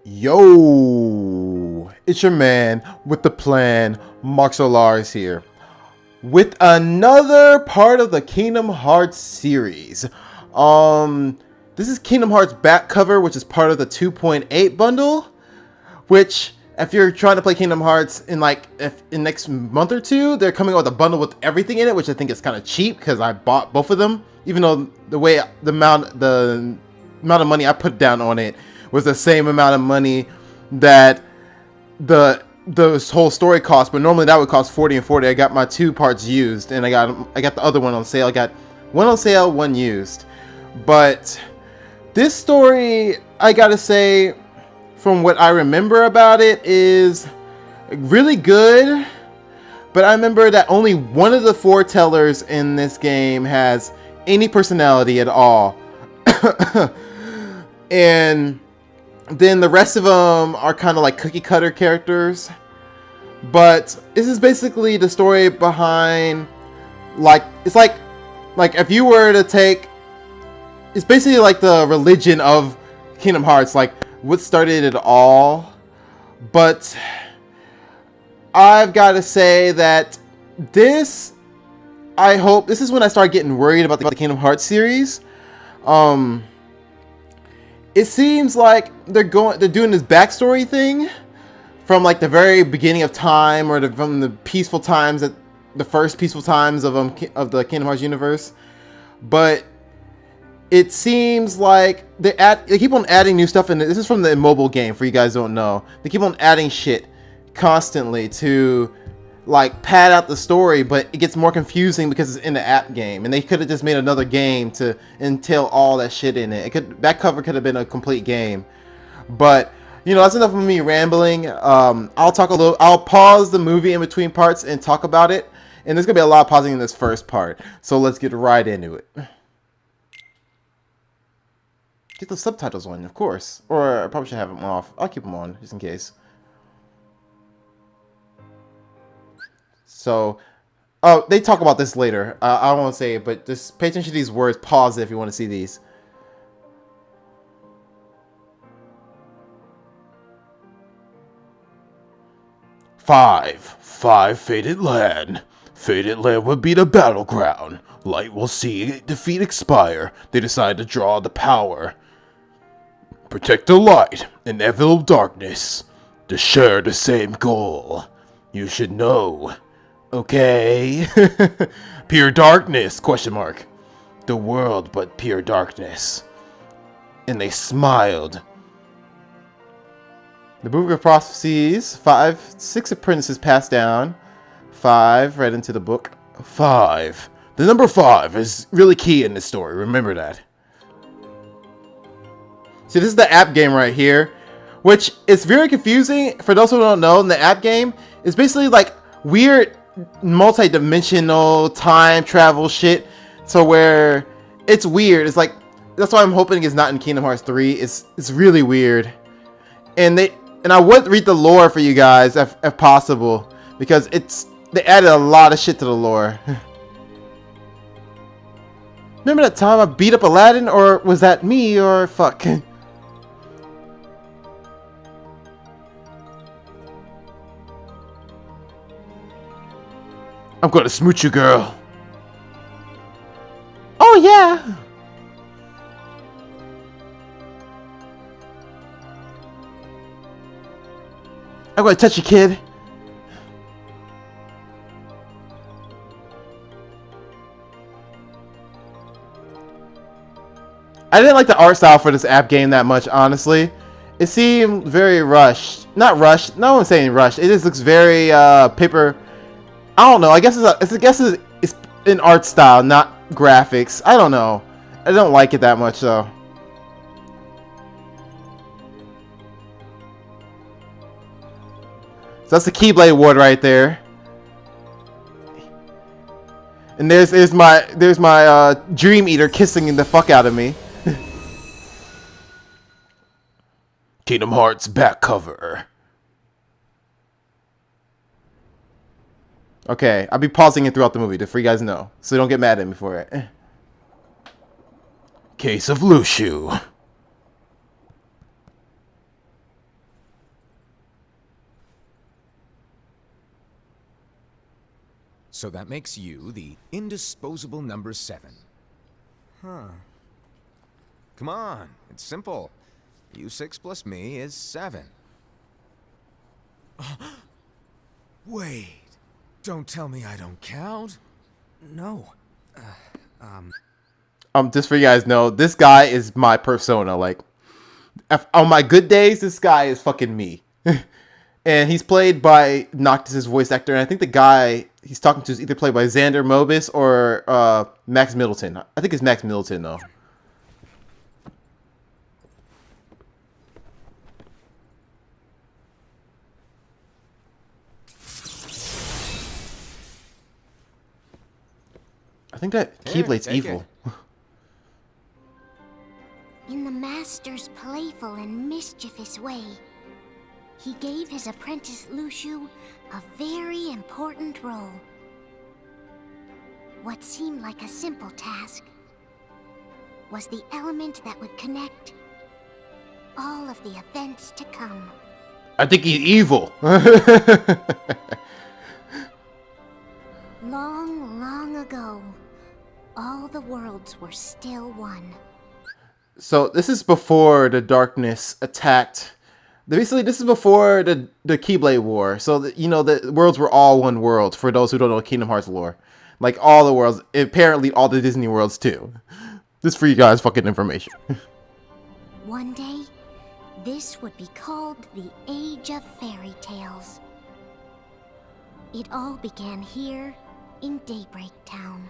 Yo, it's your man with the plan, Mark Solaris here, with another part of the Kingdom Hearts series. This is Kingdom Hearts back cover, which is part of the 2.8 bundle. Which, if you're trying to play Kingdom Hearts in in next month or two, they're coming out with a bundle with everything in it, which I think is kind of cheap because I bought both of them, even though the amount of money I put down on it was the same amount of money that the whole story cost, but normally that would cost 40 and 40. I got my two parts used, and I got the other one on sale. I got one on sale, one used. But this story, I gotta say, from what I remember about it, is really good. But I remember that only one of the foretellers in this game has any personality at all. And then the rest of them are kind of like cookie cutter characters. But this is basically the story behind, it's like if you were to take, it's basically like the religion of Kingdom Hearts, like what started it all. But I've got to say that I hope this is when I start getting worried about the Kingdom Hearts series. It seems like they're doing this backstory thing from like the very beginning of time, or from the peaceful times, the first peaceful times of the Kingdom Hearts universe. But it seems like they keep on adding new stuff in it. This is from the mobile game, for you guys who don't know. They keep on adding shit constantly to like pad out the story, but it gets more confusing because it's in the app game, and they could have just made another game to entail all that shit in it. That cover could have been a complete game. But that's enough of me rambling. I'll pause the movie in between parts and talk about it, and there's gonna be a lot of pausing in this first part, so let's get right into it. Get the subtitles on, of course, or I probably should have them off. I'll keep them on just in case. So, they talk about this later. I don't want to say it, but just pay attention to these words. Pause it if you want to see these. Five Fated Land. Fated Land would be the battleground. Light will see defeat expire. They decide to draw the power. Protect the light, inevitable darkness. To share the same goal. You should know. Okay. Pure darkness, question mark. The world but pure darkness. And they smiled. The Book of Prophecies, 6 apprentices passed down. 5 right into the book. 5. The number 5 is really key in this story. Remember that. See, this is the app game right here, which is very confusing. For those who don't know, in the app game, it's basically like weird multi-dimensional time travel shit. So where it's weird. It's like, that's why I'm hoping it's not in Kingdom Hearts 3. It's really weird. And I would read the lore for you guys if possible, because they added a lot of shit to the lore. Remember that time I beat up Aladdin, or was that me, or fuck? I'm gonna smooch you, girl. Oh yeah. I'm gonna touch you, kid. I didn't like the art style for this app game that much, honestly. It seemed very rushed. Not rushed. No one's saying rushed. It just looks very paper. I don't know. I guess it's an art style, not graphics. I don't know. I don't like it that much, though. So that's the Keyblade Ward right there. And there's my Dream Eater kissing the fuck out of me. Kingdom Hearts back cover. Okay, I'll be pausing it throughout the movie, just for you guys know, so don't get mad at me for it. Case of Lushu. So that makes you the indisposable number 7. Huh. Come on, it's simple. You 6 plus me is 7. Wait, don't tell me I don't count. No. Just for you guys know, this guy is my persona. Like, on my good days, this guy is fucking me. And he's played by Noctis's voice actor, and I think the guy he's talking to is either played by Xander Mobus or Max Middleton. I think it's Max Middleton, though. I think that Keyblade's evil. In the Master's playful and mischievous way, he gave his apprentice Luciu a very important role. What seemed like a simple task was the element that would connect all of the events to come. I think he's evil. Long, long ago, all the worlds were still one. So this is before the darkness attacked. Basically, this is before the Keyblade War. So, the worlds were all one world, for those who don't know Kingdom Hearts lore. Like, all the worlds. Apparently, all the Disney worlds, too. This for you guys fucking information. One day, this would be called the Age of Fairy Tales. It all began here in Daybreak Town.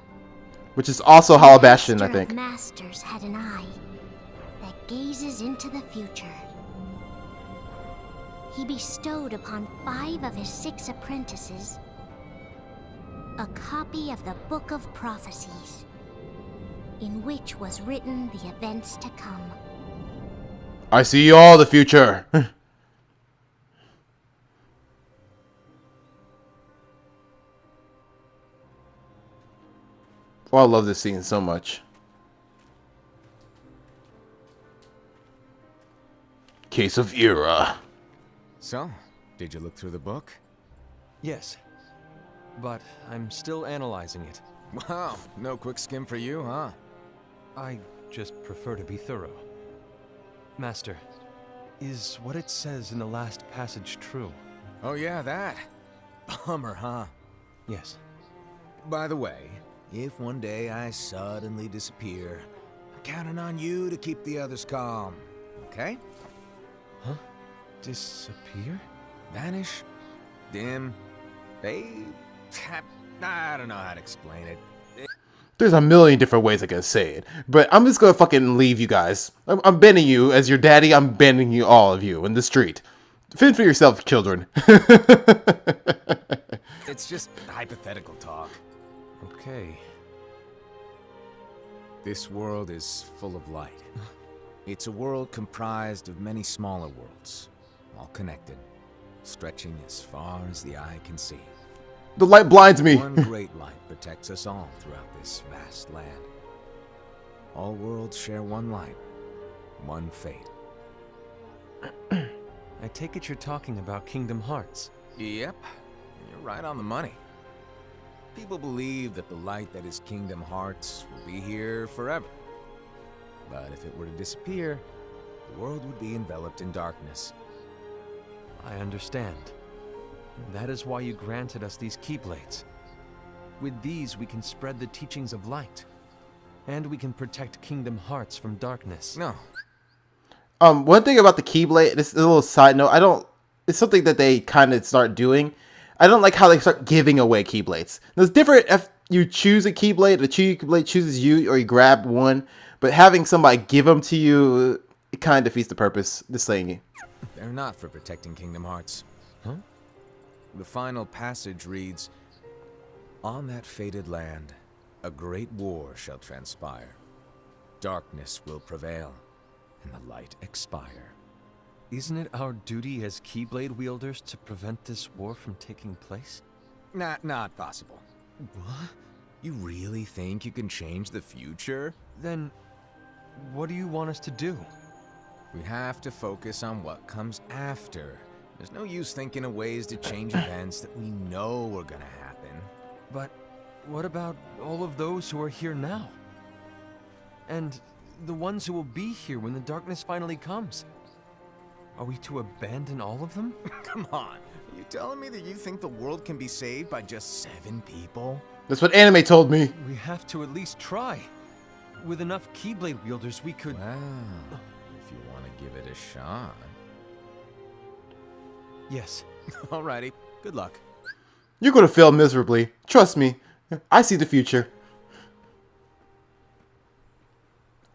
Which is also Hollow Bastion, I Master think. of Masters had an eye that gazes into the future. He bestowed upon 5 of his 6 apprentices a copy of the Book of Prophecies, in which was written the events to come. I see all the future. Oh, I love this scene so much. Case of Era. So, did you look through the book? Yes, but I'm still analyzing it. Wow, no quick skim for you, huh? I just prefer to be thorough. Master, is what it says in the last passage true? Oh yeah, that. Bummer, huh? Yes. By the way, if one day I suddenly disappear, I'm counting on you to keep the others calm, okay? Huh? Disappear? Vanish, dim, fade. I don't know how to explain it. There's a million different ways I can say it, but I'm just gonna fucking leave you guys. I'm banning you as your daddy. I'm banning you, all of you, in the street. Fend for yourself, children. It's just hypothetical talk. Okay. This world is full of light. It's a world comprised of many smaller worlds, all connected, stretching as far as the eye can see. The light blinds me. One great light protects us all throughout this vast land. All worlds share one light, one fate. I take it you're talking about Kingdom Hearts. Yep, you're right on the money. People believe that the light that is Kingdom Hearts will be here forever. But if it were to disappear, the world would be enveloped in darkness. I understand. That is why you granted us these Keyblades. With these, we can spread the teachings of light. And we can protect Kingdom Hearts from darkness. No. One thing about the Keyblade, this is a little side note, it's something that they kind of start doing. I don't like how they start giving away Keyblades. It's different if you choose a Keyblade, the Keyblade chooses you, or you grab one, but having somebody give them to you, it kind of defeats the purpose, just saying you. They're not for protecting Kingdom Hearts. Huh? The final passage reads, "On that fated land, a great war shall transpire. Darkness will prevail, and the light expire." Isn't it our duty as Keyblade wielders to prevent this war from taking place? Not possible. What? You really think you can change the future? Then, what do you want us to do? We have to focus on what comes after. There's no use thinking of ways to change events that we know are gonna happen. But what about all of those who are here now? And the ones who will be here when the darkness finally comes? Are we to abandon all of them? Come on. Are you telling me that you think the world can be saved by just 7 people? That's what anime told me. We have to at least try. With enough Keyblade wielders, we could... Well, if you want to give it a shot. Yes. Alrighty, good luck. You're gonna fail miserably. Trust me. I see the future.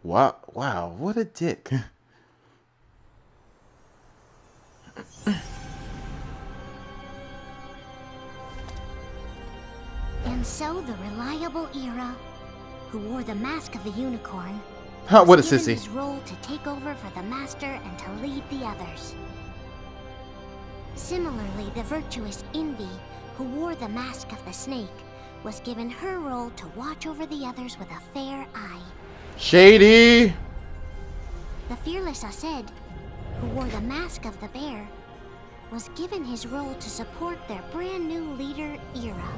Wow, wow, what a dick. And so the reliable Era, who wore the mask of the unicorn, Huh, what a was given sissy. his role to take over for the Master and to lead the others. Similarly, the virtuous Envy, who wore the mask of the snake, was given her role to watch over the others with a fair eye. Shady. The fearless Aced, who wore the mask of the bear, was given his role to support their brand new leader, Era.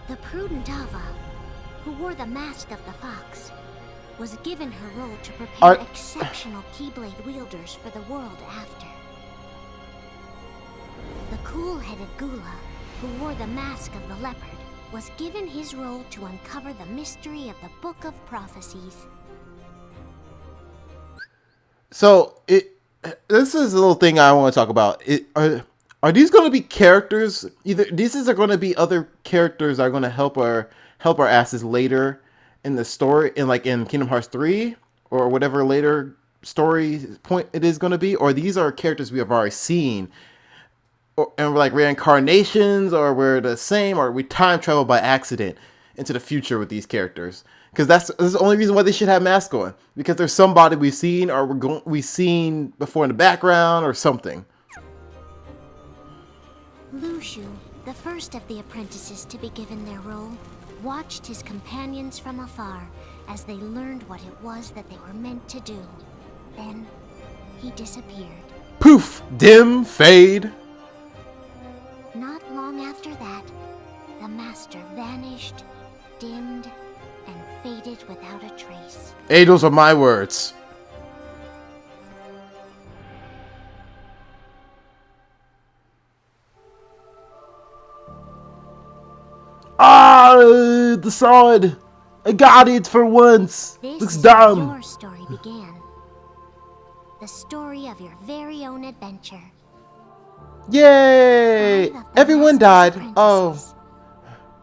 The prudent Ava, who wore the mask of the fox, was given her role to prepare exceptional Keyblade wielders for the world after. The cool-headed Gula, who wore the mask of the leopard, was given his role to uncover the mystery of the Book of Prophecies. So this is a little thing I want to talk about. Are these going to be characters? Either these are going to be other characters that are going to help our asses later in the story, in Kingdom Hearts 3 or whatever later story point it is going to be, or these are characters we have already seen, and we're like reincarnations, or we're the same, or we time travel by accident into the future with these characters. Because that's the only reason why they should have masks on. Because there's somebody we've seen, or we've seen before in the background, or something. Lushu, the first of the apprentices to be given their role, watched his companions from afar as they learned what it was that they were meant to do. Then, he disappeared. Poof! Dim, fade. Not long after that, the Master vanished, dimmed, and faded without a trace. Hey, those are my words. Ah, the sword! I got it for once! This Looks is how dumb! your story began. The story of your very own adventure. Yay! 5 of the Everyone Master's died. Oh. apprentices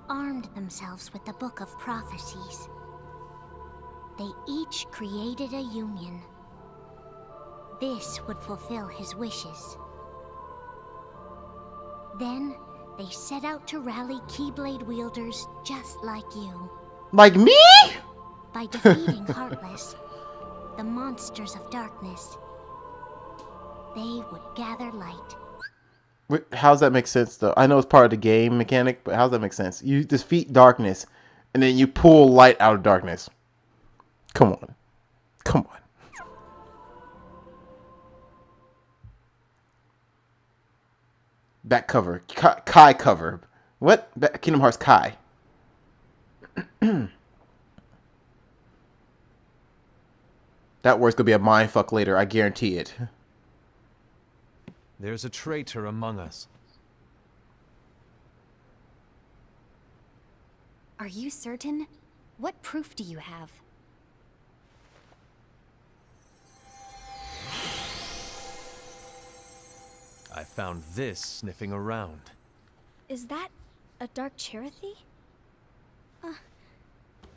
armed themselves with the Book of Prophecies. They each created a union. This would fulfill his wishes. Then, they set out to rally Keyblade wielders just like you. Like me? By defeating Heartless, the monsters of darkness, they would gather light. Wait, how's that make sense, though? I know it's part of the game mechanic, but how's that make sense? You defeat darkness, and then you pull light out of darkness. Come on. Come on. Back cover. Kai cover. What? Kingdom Hearts Kai. That word's gonna be a mindfuck later, I guarantee it. There's a traitor among us. Are you certain? What proof do you have? I found this sniffing around. Is that a dark Cherothy?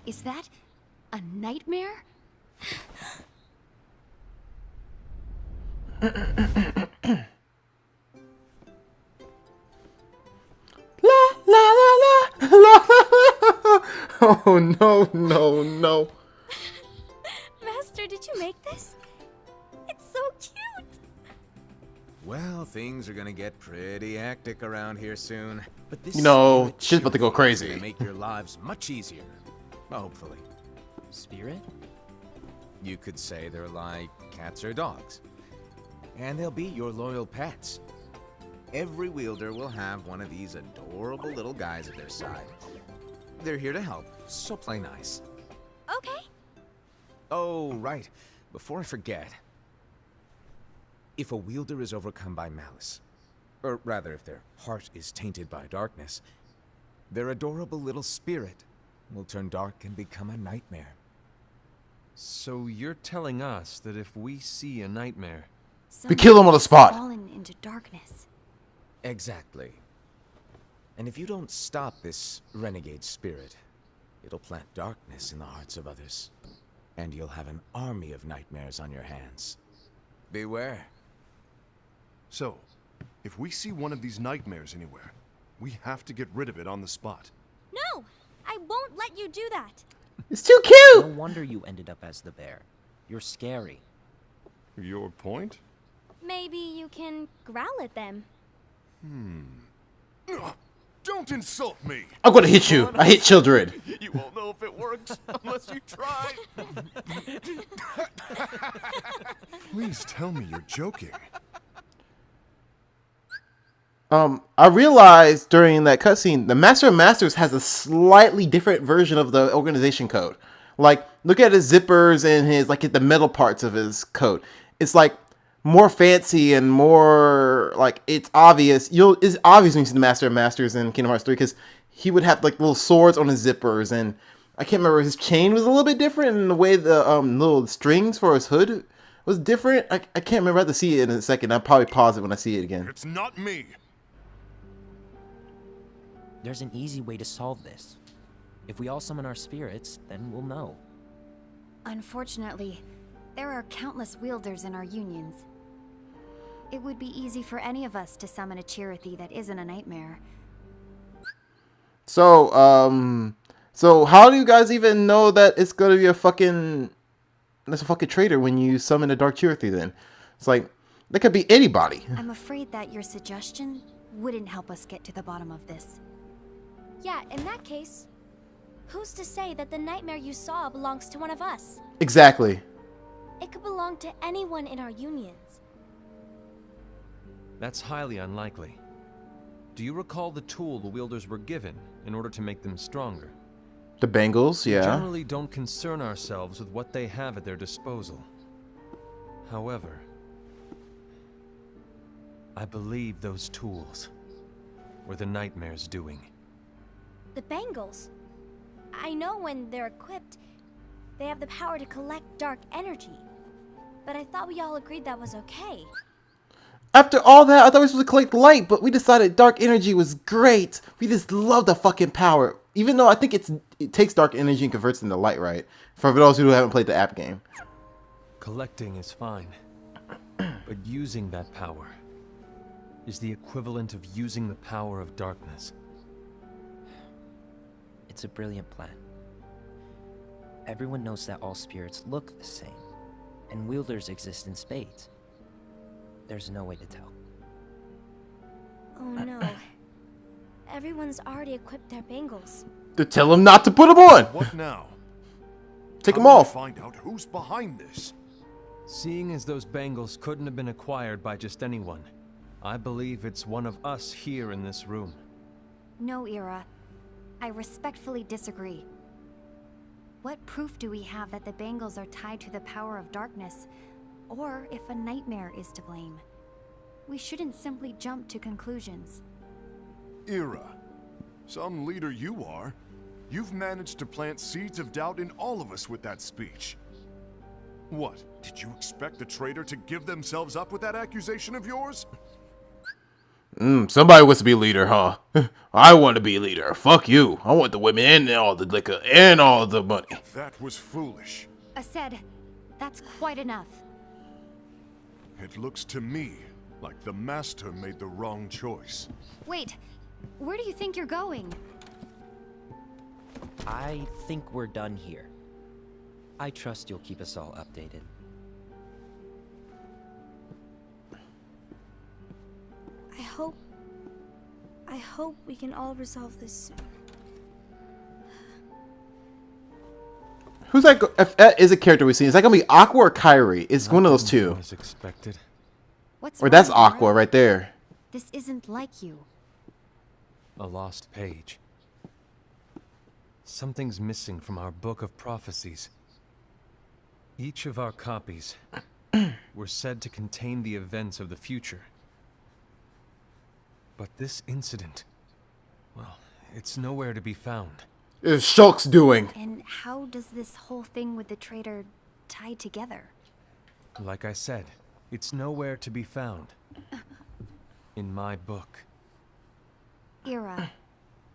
Is that a nightmare? La la la la la. Oh no no no. Master, did you make this? It's so cute! Well, things are gonna get pretty hectic around here soon. But this You know, spirit shit's about to go cheerleader is crazy. gonna make your lives much easier. Hopefully. Spirit? You could say they're like cats or dogs. And they'll be your loyal pets. Every wielder will have one of these adorable little guys at their side. They're here to help, so play nice. Okay. Oh, right. Before I forget. If a wielder is overcome by malice, or rather if their heart is tainted by darkness, their adorable little spirit will turn dark and become a nightmare. So you're telling us that if we see a nightmare... We kill him on the spot. Fallen into darkness. Exactly. And if you don't stop this renegade spirit, it'll plant darkness in the hearts of others. And you'll have an army of nightmares on your hands. Beware. So, if we see one of these nightmares anywhere, we have to get rid of it on the spot. No! I won't let you do that. It's too No cute. wonder you ended up as the bear. You're scary. Your point? Maybe you can growl at them. Ugh, don't insult me! I'm gonna hit you. I hit children. You won't know if it works unless you try. Please tell me you're joking. I realized during that cutscene, the Master of Masters has a slightly different version of the organization code. Like, look at his zippers and his, like, the metal parts of his code. It's like more fancy and more like it's obvious. It's obvious when you see the Master of Masters in Kingdom Hearts 3 because he would have like little swords on his zippers, and I can't remember, his chain was a little bit different, and the way the little strings for his hood was different. I can't remember. I have to see it in a second. I'll probably pause it when I see it again. It's not me. There's an easy way to solve this. If we all summon our spirits, then we'll know. Unfortunately, there are countless wielders in our unions. It would be easy for any of us to summon a Chirithy that isn't a nightmare. So, so how do you guys even know that it's gonna be a fucking traitor when you summon a Dark Chirithy then? It's like, that could be anybody. I'm afraid that your suggestion wouldn't help us get to the bottom of this. Yeah, in that case, who's to say that the nightmare you saw belongs to one of us? Exactly. It could belong to anyone in our unions. That's highly unlikely. Do you recall the tool the wielders were given in order to make them stronger? The Bengals, We yeah. generally don't concern ourselves with what they have at their disposal. However, I believe those tools were the nightmare's doing. The Bengals. I know when they're equipped, they have the power to collect dark energy. But I thought we all agreed that was okay. After all that, I thought we were supposed to collect light, but we decided dark energy was great. We just love the fucking power. Even though I think it takes dark energy and converts it into light, right? For those who haven't played the app game. Collecting is fine, but using that power is the equivalent of using the power of darkness. It's a brilliant plan. Everyone knows that all spirits look the same, and wielders exist in spades. There's no way to tell. Oh no. Everyone's already equipped their Bengals. To tell them not to put them on. What now? Take How them do we off. Find out who's behind this. Seeing as those bangles couldn't have been acquired by just anyone, I believe it's one of us here in this room. No, Ira. I respectfully disagree. What proof do we have that the Bengals are tied to the power of darkness, or if a nightmare is to blame? We shouldn't simply jump to conclusions. Ira, some leader you are. You've managed to plant seeds of doubt in all of us with that speech. What, did you expect the traitor to give themselves up with that accusation of yours? Somebody wants to be leader, huh? I want to be leader. Fuck you. I want the women and all the liquor and all the money. That was foolish. Aced, that's quite enough. It looks to me like the Master made the wrong choice. Wait, where do you think you're going? I think we're done here. I trust you'll keep us all updated. I hope we can all resolve this soon. Who's that? If that is a character we've seen, is that gonna be Aqua or Kyrie? It's one of those two. As expected. What's Or that's wrong, Ira? Aqua right there. This isn't like you. A lost page. Something's missing from our book of prophecies. Each of our copies were said to contain the events of the future. But this incident, well, it's nowhere to be found. Is Shulk's doing? And how does this whole thing with the traitor tie together? Like I said, it's nowhere to be found. In my book. Ira,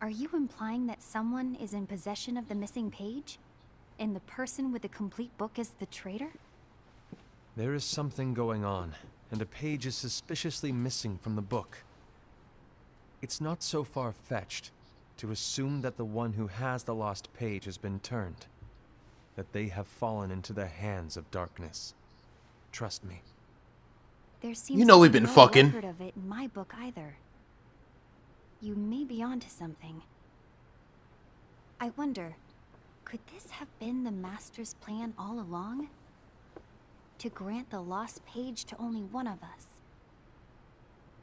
are you implying that someone is in possession of the missing page? And the person with the complete book is the traitor? There is something going on, and a page is suspiciously missing from the book. It's not so far-fetched to assume that the one who has the lost page has been turned, that they have fallen into the hands of darkness. Trust me. There seems You know to we've be been no fucking. record of it in my book either. You may be onto something. I wonder, could this have been the Master's plan all along? To grant the lost page to only one of us?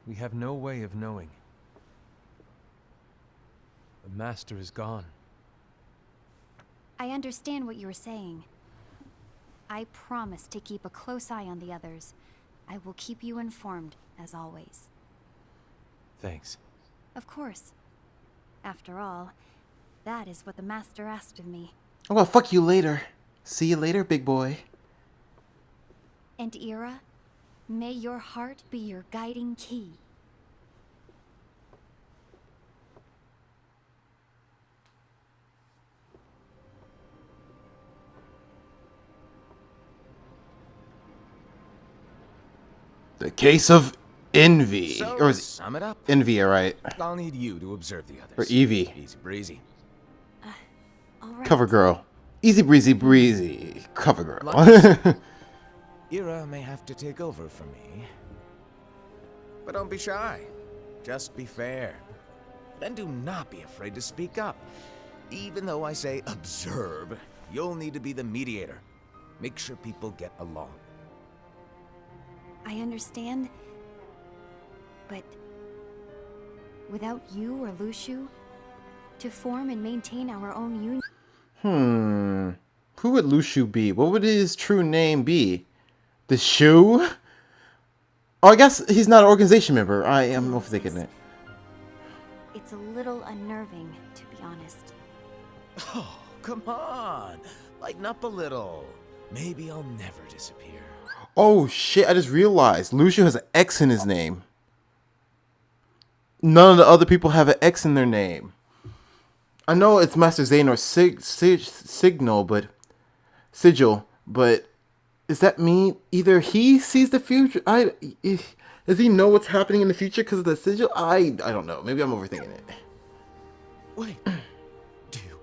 We have no way of knowing. The Master is gone. I understand what you were saying. I promise to keep a close eye on the others. I will keep you informed, as always. Thanks. Of course. After all, that is what the Master asked of me. I'm gonna fuck you later. See you later, big boy. And Ira, may your heart be your guiding key. The case of envy. So, Or to is sum it up, envy, alright. I'll need you to observe the Or others. Evie. Easy breezy. All right. Cover girl. Easy breezy breezy. Cover girl. Lunch. Ira may have to take over for me. But don't be shy. Just be fair. And do not be afraid to speak up. Even though I say observe, you'll need to be the mediator. Make sure people get along. I understand, but without you or Lushu, to form and maintain our own union. Who would Lushu be? What would his true name be? The Shoe? Oh, I guess he's not an organization member. I am overthinking it. It's a little unnerving, to be honest. Oh, come on. Lighten up a little. Maybe I'll never disappear. Oh shit, I just realized Lushu has an X in his name. None of the other people have an X in their name. I know it's Master Zane or Signal, but Sigil, but does that mean either he sees the future? Does he know what's happening in the future because of the sigil? I don't know. Maybe I'm overthinking it. Wait. Do you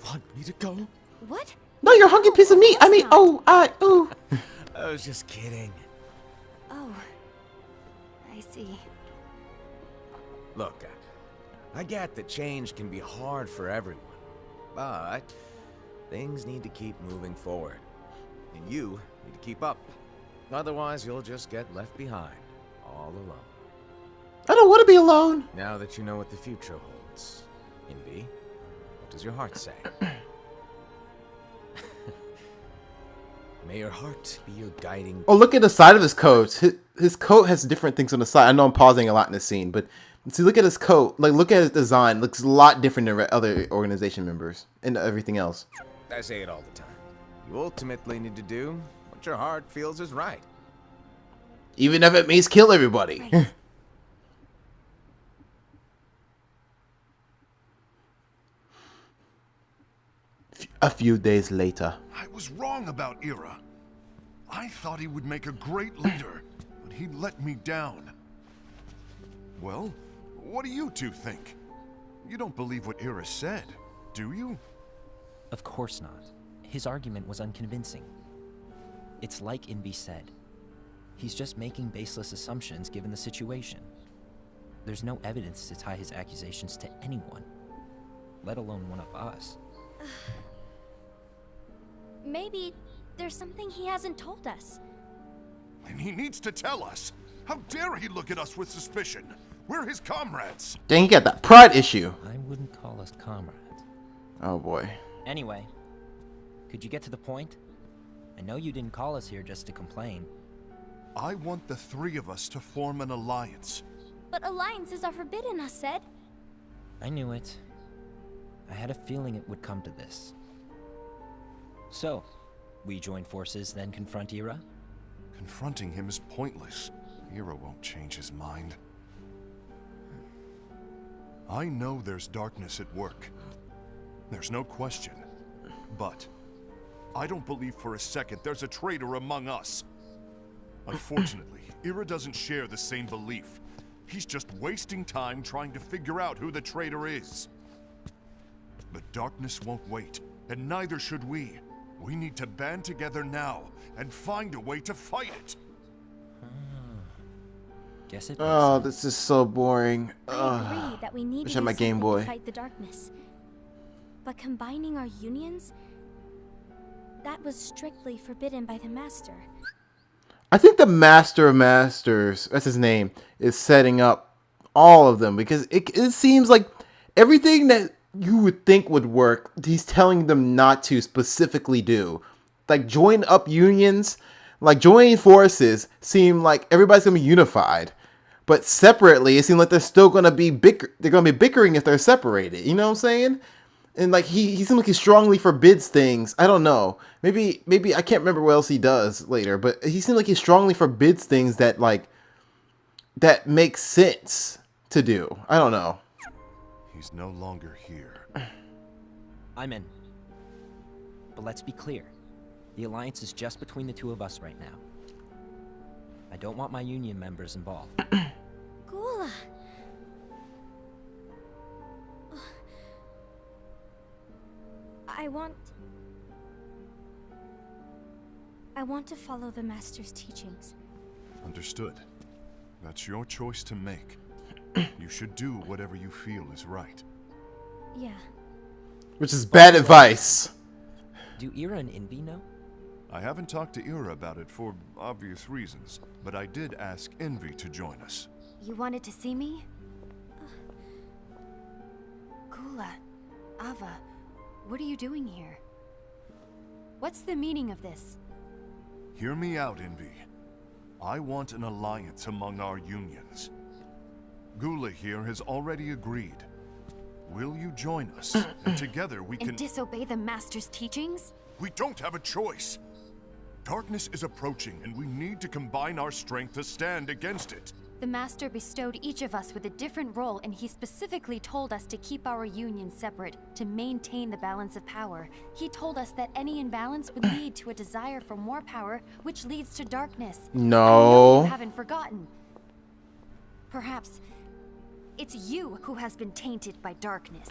want me to go? What? No, you're a hungry piece of meat. I mean, ooh. I was just kidding. Oh, I see. Look, I get that change can be hard for everyone, but things need to keep moving forward. And you need to keep up. Otherwise, you'll just get left behind, all alone. I don't want to be alone. Now that you know what the future holds, Envy, what does your heart say? May your heart be your guiding... Oh, look at the side of his coat. His coat has different things on the side. I know I'm pausing a lot in this scene, but see, look at his coat. Like, look at his design. Looks a lot different than other organization members and everything else. I say it all the time. You ultimately need to do what your heart feels is right. Even if it means kill everybody. Right. A few days later. I was wrong about Ira. I thought he would make a great leader, but he let me down. Well, what do you two think? You don't believe what Ira said, do you? Of course not. His argument was unconvincing. It's like Envy said. He's just making baseless assumptions given the situation. There's no evidence to tie his accusations to anyone, let alone one of us. Maybe there's something he hasn't told us. And he needs to tell us. How dare he look at us with suspicion? We're his comrades. Dang, he got that pride issue. I wouldn't call us comrades. Oh boy. Anyway, could you get to the point? I know you didn't call us here just to complain. I want the three of us to form an alliance. But alliances are forbidden, I said. I knew it. I had a feeling it would come to this. So, we join forces, then confront Ira? Confronting him is pointless. Ira won't change his mind. I know there's darkness at work. There's no question. But I don't believe for a second there's a traitor among us. Unfortunately, Ira doesn't share the same belief. He's just wasting time trying to figure out who the traitor is. But darkness won't wait, and neither should we. We need to band together now and find a way to fight it. Guess it. Oh, this is so boring. I agree that we need wish to I had my do Game something Boy. to fight the darkness. But combining our unions, that was strictly forbidden by the Master. I think the Master of Masters, that's his name, is setting up all of them because it seems like everything that you would think would work, he's telling them not to specifically do. Like join up unions, like joining forces seem like everybody's gonna be unified. But separately, it seems like they're still gonna be they're gonna be bickering if they're separated. You know what I'm saying? And like he seems like he strongly forbids things. I don't know. Maybe I can't remember what else he does later, but he seems like he strongly forbids things that that make sense to do. I don't know. He's no longer here. I'm in. But let's be clear. The alliance is just between the two of us right now. I don't want my union members involved. Gula! I want to follow the Master's teachings. Understood. That's your choice to make. You should do whatever you feel is right. Yeah. Which is bad advice. Do Ira and Envy know? I haven't talked to Ira about it for obvious reasons, but I did ask Envy to join us. You wanted to see me? Gula, Ava, what are you doing here? What's the meaning of this? Hear me out, Envy. I want an alliance among our unions. Gula here has already agreed. Will you join us? And together we can... And disobey the Master's teachings? We don't have a choice. Darkness is approaching, and we need to combine our strength to stand against it. The Master bestowed each of us with a different role, and he specifically told us to keep our union separate, to maintain the balance of power. He told us that any imbalance would lead to a desire for more power, which leads to darkness. I know you haven't forgotten. Perhaps it's you who has been tainted by darkness.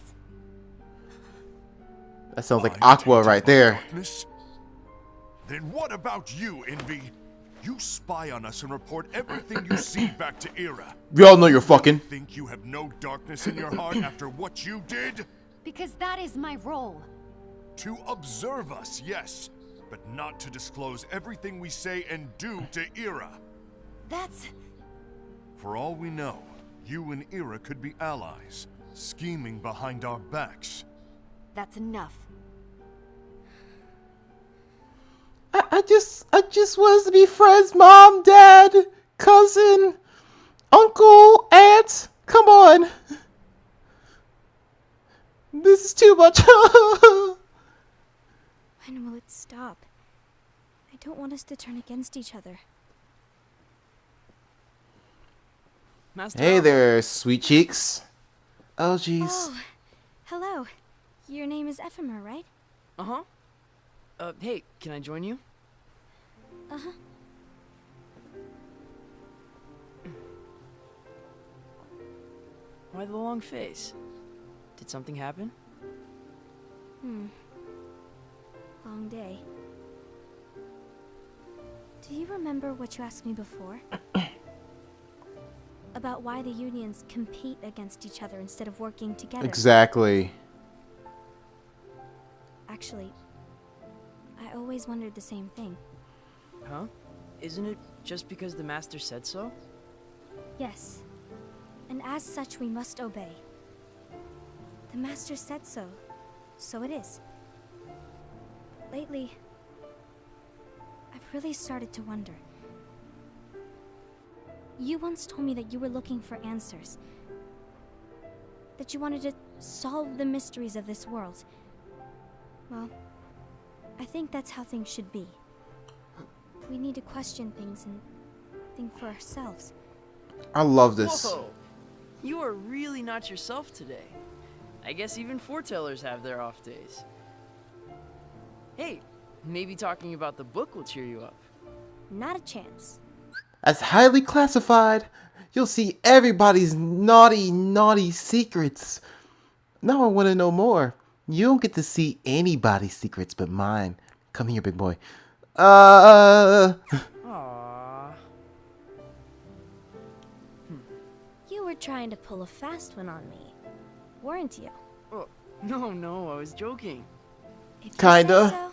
That sounds like Aqua right there. Darkness? Then what about you, Envy? You spy on us and report everything you see back to Ira. We all know you're fucking. Think you have no darkness in your heart after what you did? Because that is my role. To observe us, yes, but not to disclose everything we say and do to Ira. That's... For all we know, you and Ira could be allies, scheming behind our backs. That's enough. I just want us to be friends, Mom, Dad, cousin, uncle, aunt. Come on. This is too much. When will it stop? I don't want us to turn against each other. Master Hey Alva. there, sweet cheeks. Oh, jeez. Oh, hello. Your name is Ephemer, right? Uh-huh. Hey, can I join you? Uh-huh. Why the long face? Did something happen? Long day. Do you remember what you asked me before? About why the unions compete against each other instead of working together? Exactly. Actually, I always wondered the same thing. Huh? Isn't it just because the Master said so? Yes. And as such, we must obey. The Master said so. So it is. Lately, I've really started to wonder. You once told me that you were looking for answers. That you wanted to solve the mysteries of this world. Well, I think that's how things should be. We need to question things and think for ourselves. I love this. Whoa! You are really not yourself today. I guess even foretellers have their off days. Hey, maybe talking about the book will cheer you up. Not a chance. As highly classified, you'll see everybody's naughty, naughty secrets. Now I want to know more. You don't get to see anybody's secrets but mine. Come here, big boy. Aww. You were trying to pull a fast one on me, weren't you? Oh, no, I was joking. If you Kinda. say so.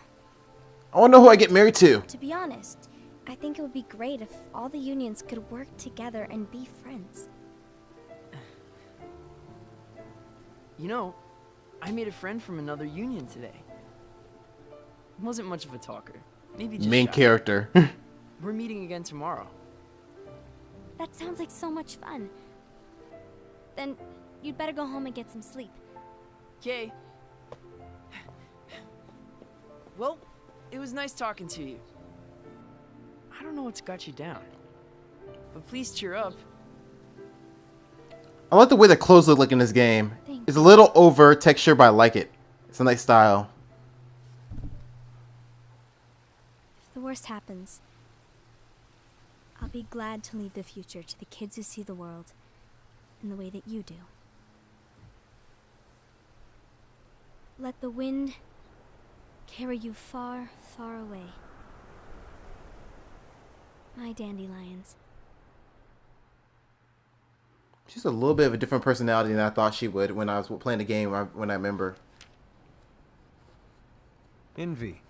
I want to know who I get married to. To be honest, I think it would be great if all the unions could work together and be friends. You know, I made a friend from another union today. Wasn't much of a talker. Maybe just Main shy. character. We're meeting again tomorrow. That sounds like so much fun. Then you'd better go home and get some sleep. Okay. Well, it was nice talking to you. I don't know what's got you down, but please cheer up. I like the way the clothes look like in this game. Thanks. It's a little over texture, but I like it. It's a nice style. If the worst happens, I'll be glad to leave the future to the kids who see the world in the way that you do. Let the wind carry you far, far away. My dandelions. She's a little bit of a different personality than I thought she would when I was playing the game, when I remember. Envy.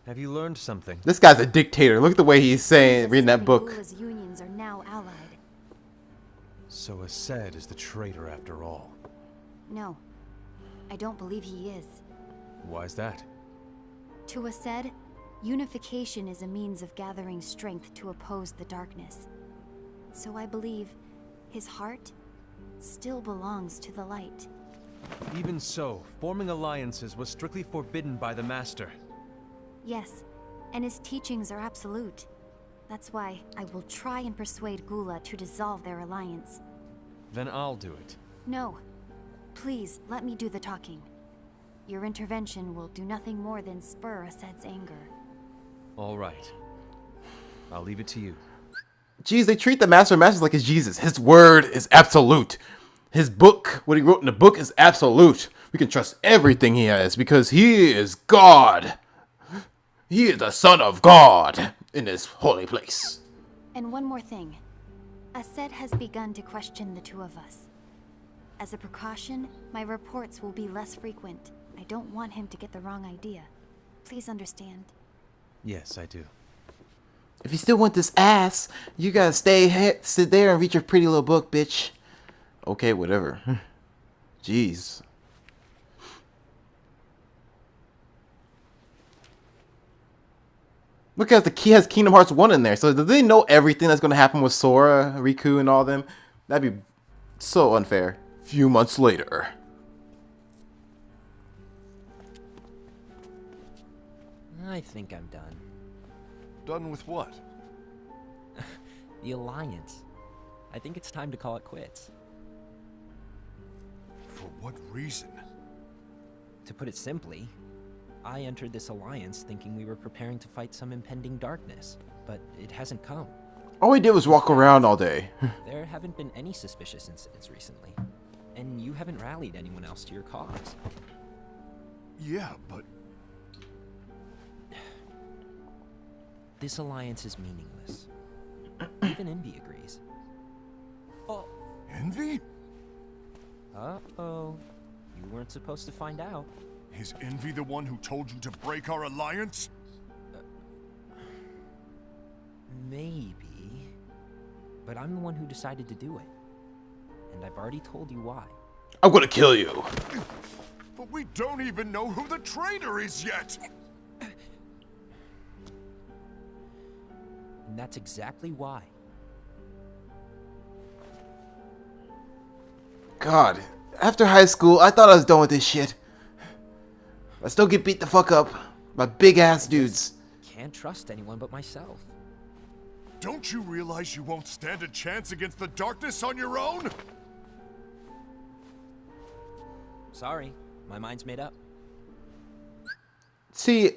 Have you learned something? This guy's a dictator. Look at the way he's saying, reading that book. Gula's unions are now allied. So Ased is the traitor after all. No, I don't believe he is. Why's that? To Ased, unification is a means of gathering strength to oppose the darkness. So I believe his heart still belongs to the light. Even so, forming alliances was strictly forbidden by the Master. Yes, and his teachings are absolute. That's why I will try and persuade Gula to dissolve their alliance. Then I'll do it. No, please let me do the talking. Your intervention will do nothing more than spur Ased's anger. All right. I'll leave it to you. Jeez, they treat the Master of Masters like he's Jesus. His word is absolute. His book, what he wrote in the book, is absolute. We can trust everything he has because he is God. He is the Son of God in this holy place. And one more thing. Ased has begun to question the two of us. As a precaution, my reports will be less frequent. I don't want him to get the wrong idea. Please understand. Yes, I do. If you still want this ass, you gotta sit there and read your pretty little book, bitch. Okay, whatever. Jeez. Look at the key has Kingdom Hearts 1 in there. So do they know everything that's gonna happen with Sora, Riku, and all them? That'd be so unfair. Few months later. I think I'm done. Done with what? The Alliance. I think it's time to call it quits. For what reason? To put it simply, I entered this alliance thinking we were preparing to fight some impending darkness, but it hasn't come. All we did was walk around all day. There haven't been any suspicious incidents recently, and you haven't rallied anyone else to your cause. Yeah, but This alliance is meaningless. Even Envy agrees. Oh. Envy? Uh-oh. You weren't supposed to find out. Is Envy the one who told you to break our alliance? Maybe. but I'm the one who decided to do it. And I've already told you why. I'm gonna kill you. But we don't even know who the traitor is yet! And that's exactly why. God, after high school, I thought I was done with this shit. I still get beat the fuck up by big ass dudes. Can't trust anyone but myself. Don't you realize you won't stand a chance against the darkness on your own? Sorry, my mind's made up. See,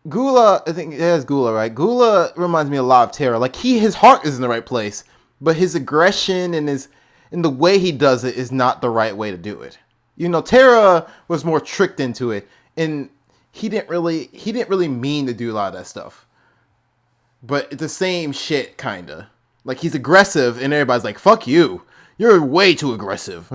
Gula, I think it is Gula, right? Gula reminds me a lot of Terra. Like his heart is in the right place, but his aggression and the way he does it is not the right way to do it. You know, Terra was more tricked into it, and he didn't really mean to do a lot of that stuff. But it's the same shit, kinda. Like he's aggressive, and everybody's like, "Fuck you! You're way too aggressive."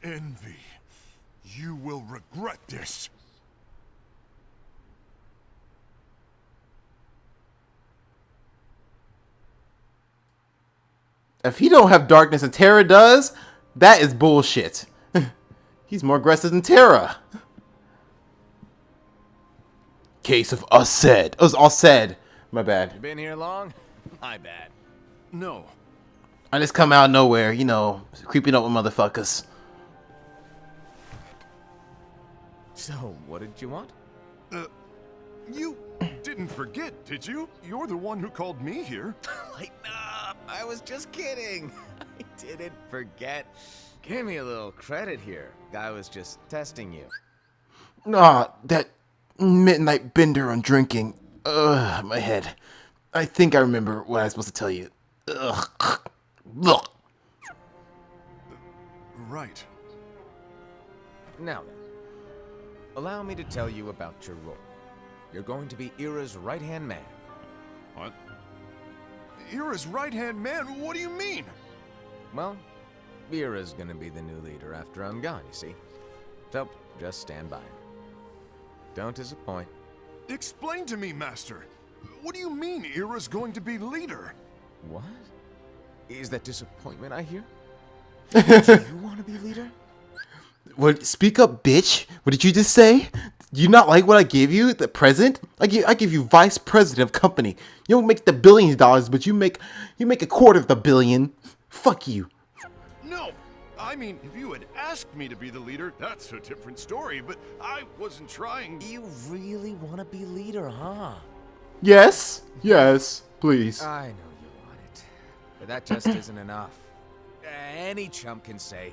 Envy. You will regret this. If he don't have darkness and Terra does, that is bullshit. He's more aggressive than Terra. Case of us said. It was all said. My bad. You been here long? My bad. No. I just come out of nowhere, you know, creeping up with motherfuckers. So, what did you want? You didn't forget, did you? You're the one who called me here. Lighten up! I was just kidding. I didn't forget. Give me a little credit here. I was just testing you. Nah, that midnight bender on drinking. Ugh, my head. I think I remember what I was supposed to tell you. Ugh. Ugh. Right. Now then, allow me to tell you about your role. You're going to be Ira's right-hand man. What? Ira's right-hand man? What do you mean? Well, Ira's gonna be the new leader after I'm gone, you see. So, just stand by. Don't disappoint. Explain to me, Master. What do you mean Ira's going to be leader? What? Is that disappointment I hear? Do you want to be leader? What? Speak up, bitch. What did you just say? Do you not like what I gave you? The present? I give you vice president of company. You don't make the billions of dollars, but you make a quarter of the billion. Fuck you. No! I mean, if you had asked me to be the leader, that's a different story, but I wasn't trying. You really want to be leader, huh? Yes. Yes. Please. I know you want it, but that just isn't enough. Any chump can say,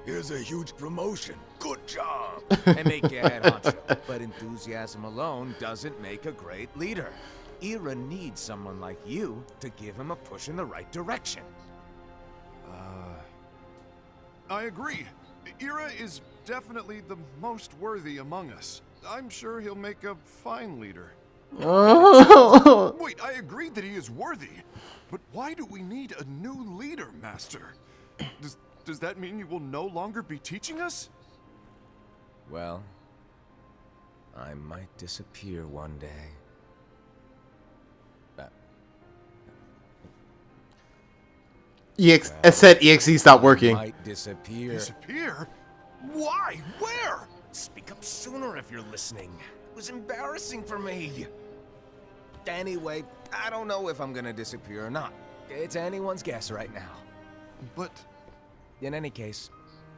here's a huge promotion. Good job. And make you head honcho. But enthusiasm alone doesn't make a great leader. Ira needs someone like you to give him a push in the right direction. I agree. Ira is definitely the most worthy among us. I'm sure he'll make a fine leader. Wait, I agree that he is worthy. But why do we need a new leader, Master? Does that mean you will no longer be teaching us? Well, I might disappear one day. I said EXE stopped working. Might disappear. Disappear? Why? Where? Speak up sooner if you're listening. It was embarrassing for me. Anyway, I don't know if I'm gonna disappear or not. It's anyone's guess right now. But in any case,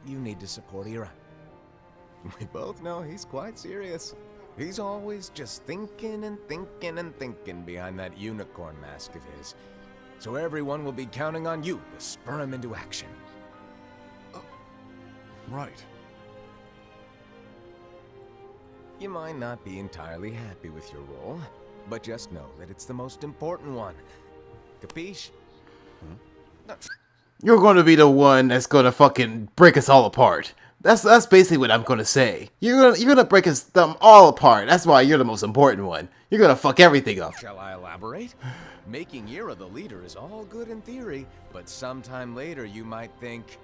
you need to support Ira. We both know he's quite serious. He's always just thinking and thinking and thinking behind that unicorn mask of his. So everyone will be counting on you to spur him into action. Right. You might not be entirely happy with your role, but just know that it's the most important one. Capiche? You're gonna be the one that's gonna fucking break us all apart. That's basically what I'm gonna say. You're gonna break us them all apart. That's why you're the most important one. You're gonna fuck everything up. Shall I elaborate? Making Ira the leader is all good in theory, but sometime later you might think,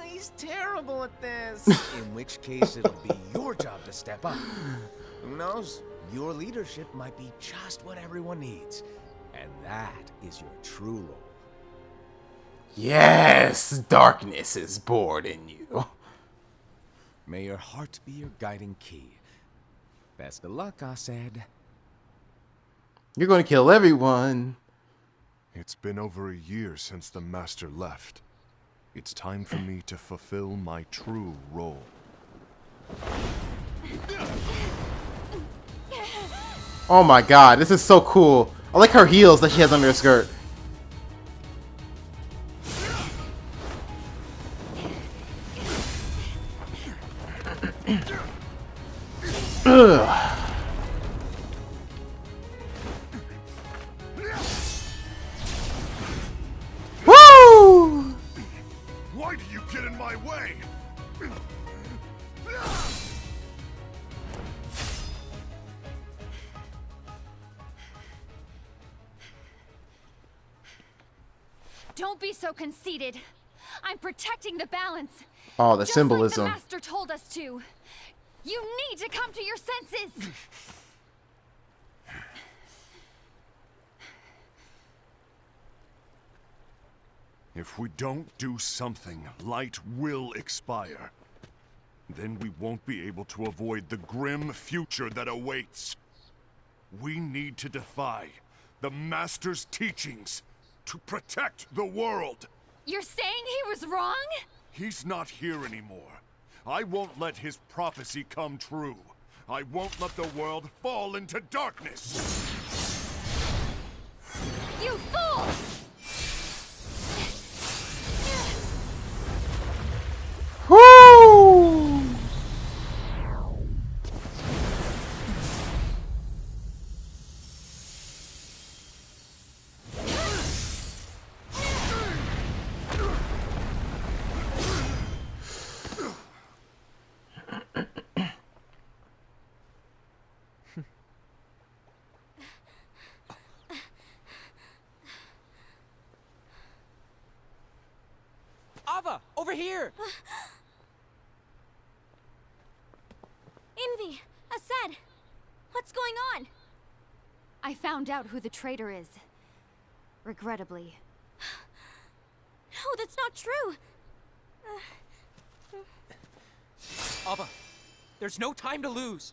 he's terrible at this. In which case it'll be your job to step up. Who knows? Your leadership might be just what everyone needs. And that is your true role. Yes, darkness is born in you. May your heart be your guiding key. Best of luck, I said. You're gonna kill everyone. It's been over a year since the Master left. It's time for me to fulfill my true role. Oh my god, this is so cool. I like her heels that she has under her skirt. Ugh. Woo! Why do you get in my way? Don't be so conceited. I'm protecting the balance. Oh, the just symbolism. like the Master told us to. You need to come to your senses. If we don't do something, light will expire. Then we won't be able to avoid the grim future that awaits. We need to defy the Master's teachings to protect the world. You're saying he was wrong? He's not here anymore. I won't let his prophecy come true. I won't let the world fall into darkness. You fool! Woo! Ava, over here! Envy! Asad! What's going on? I found out who the traitor is. Regrettably. No, that's not true! Ava, there's no time to lose.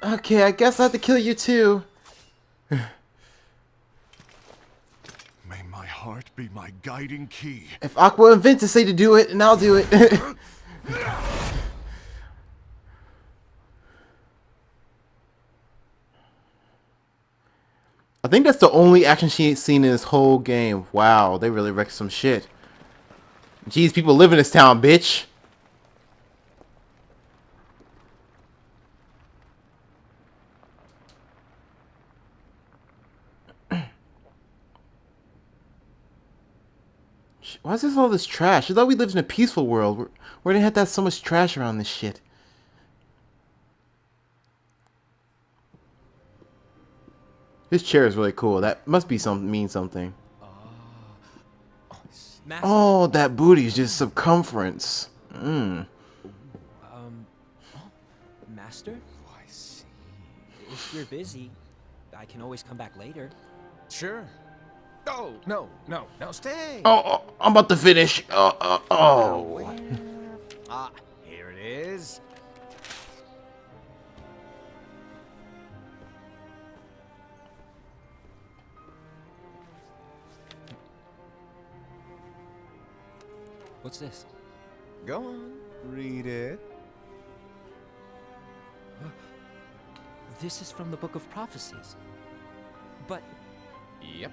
Okay, I guess I have to kill you too. May my heart be my guiding key. If Aqua and Ventus say to do it, and I'll do it. I think that's the only action scene in this whole game. Wow, they really wrecked some shit. Jeez, people live in this town, bitch. Why is this all this trash? I thought we lived in a peaceful world where they had that so much trash around this shit. This chair is really cool. That must be mean something. Master, Oh, that booty is just circumference. Master? Oh, I see. If you're busy, I can always come back later. Sure. Oh, no, stay. Oh, I'm about to finish. Oh. Here it is. What's this? Go on, read it. This is from the Book of Prophecies. But Yep.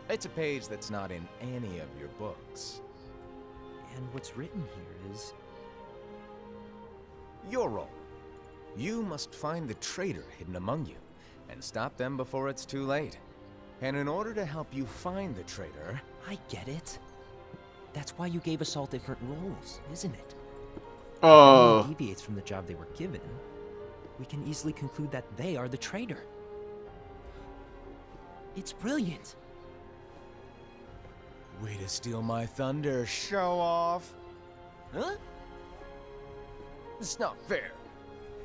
It's a page that's not in any of your books. and what's written here is Your role. You must find the traitor hidden among you, and stop them before it's too late. And in order to help you find the traitor... I get it. That's why you gave us all different roles, isn't it? If Oh. anyone deviates from the job they were given, we can easily conclude that they are the traitor. It's brilliant. Way to steal my thunder, show off. Huh? It's not fair.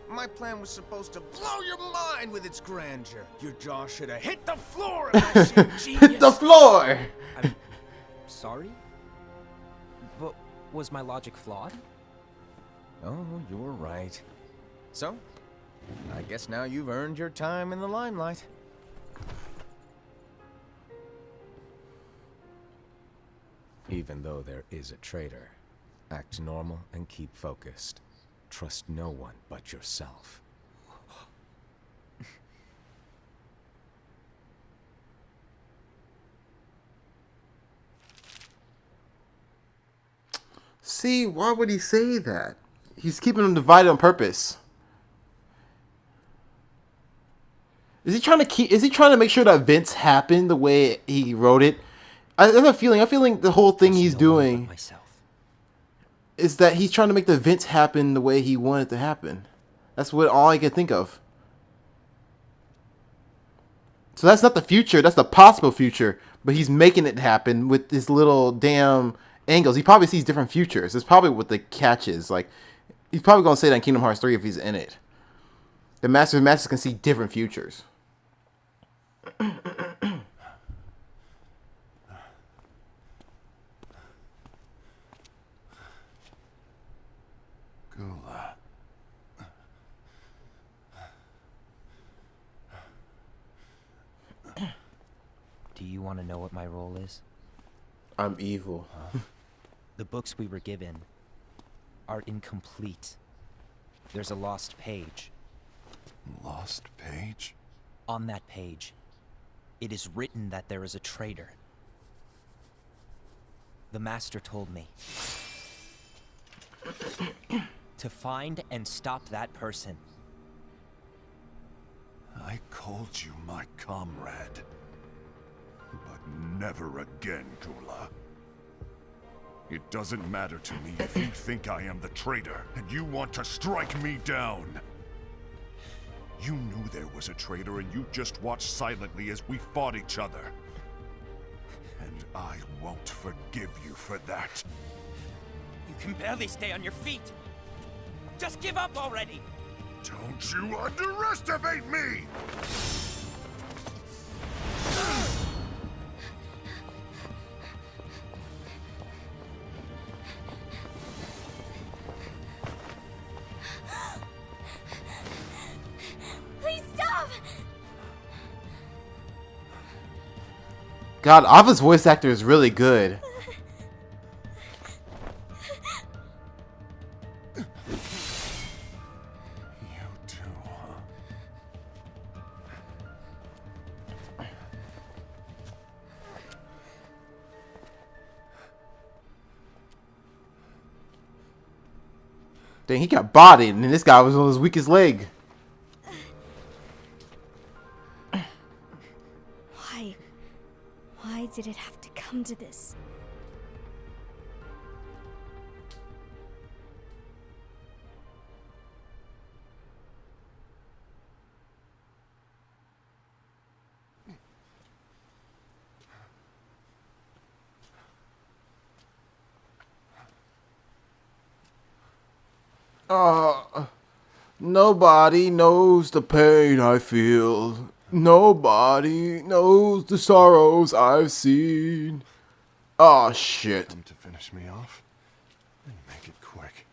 My plan was supposed to blow your mind with its grandeur. Your jaw should have hit the floor at my sheer genius. Hit the floor! I'm sorry? But was my logic flawed? Oh, you're right. So, I guess now you've earned your time in the limelight. Even though there is a traitor, act normal and keep focused. Trust no one but yourself. See, why would he say that? He's keeping them divided on purpose. Is he trying to make sure that events happen the way he wrote it? I have a feeling. I'm feeling the whole thing he's doing is that he's trying to make the events happen the way he wanted to happen. That's what all I can think of. So that's not the future. That's the possible future. But he's making it happen with his little damn angles. He probably sees different futures. That's probably what the catch is. Like, he's probably going to say that in Kingdom Hearts 3 if he's in it. The Master of Masters can see different futures. Gula. Do you want to know what my role is? I'm evil. The books we were given are incomplete. There's a lost page. Lost page? On that page, it is written that there is a traitor. The Master told me to find and stop that person. I called you my comrade. But never again, Gula. It doesn't matter to me if you think I am the traitor and you want to strike me down. You knew there was a traitor and you just watched silently as we fought each other. And I won't forgive you for that. You can barely stay on your feet. Just give up already. Don't you underestimate me! Please stop! God, Ava's voice actor is really good. You too, huh? Dang, he got bodied, and this guy was on his weakest leg. Why did it have to come to this? Nobody knows the pain I feel. Nobody knows the sorrows I've seen. Oh, shit. Come to finish me off? Then make it quick.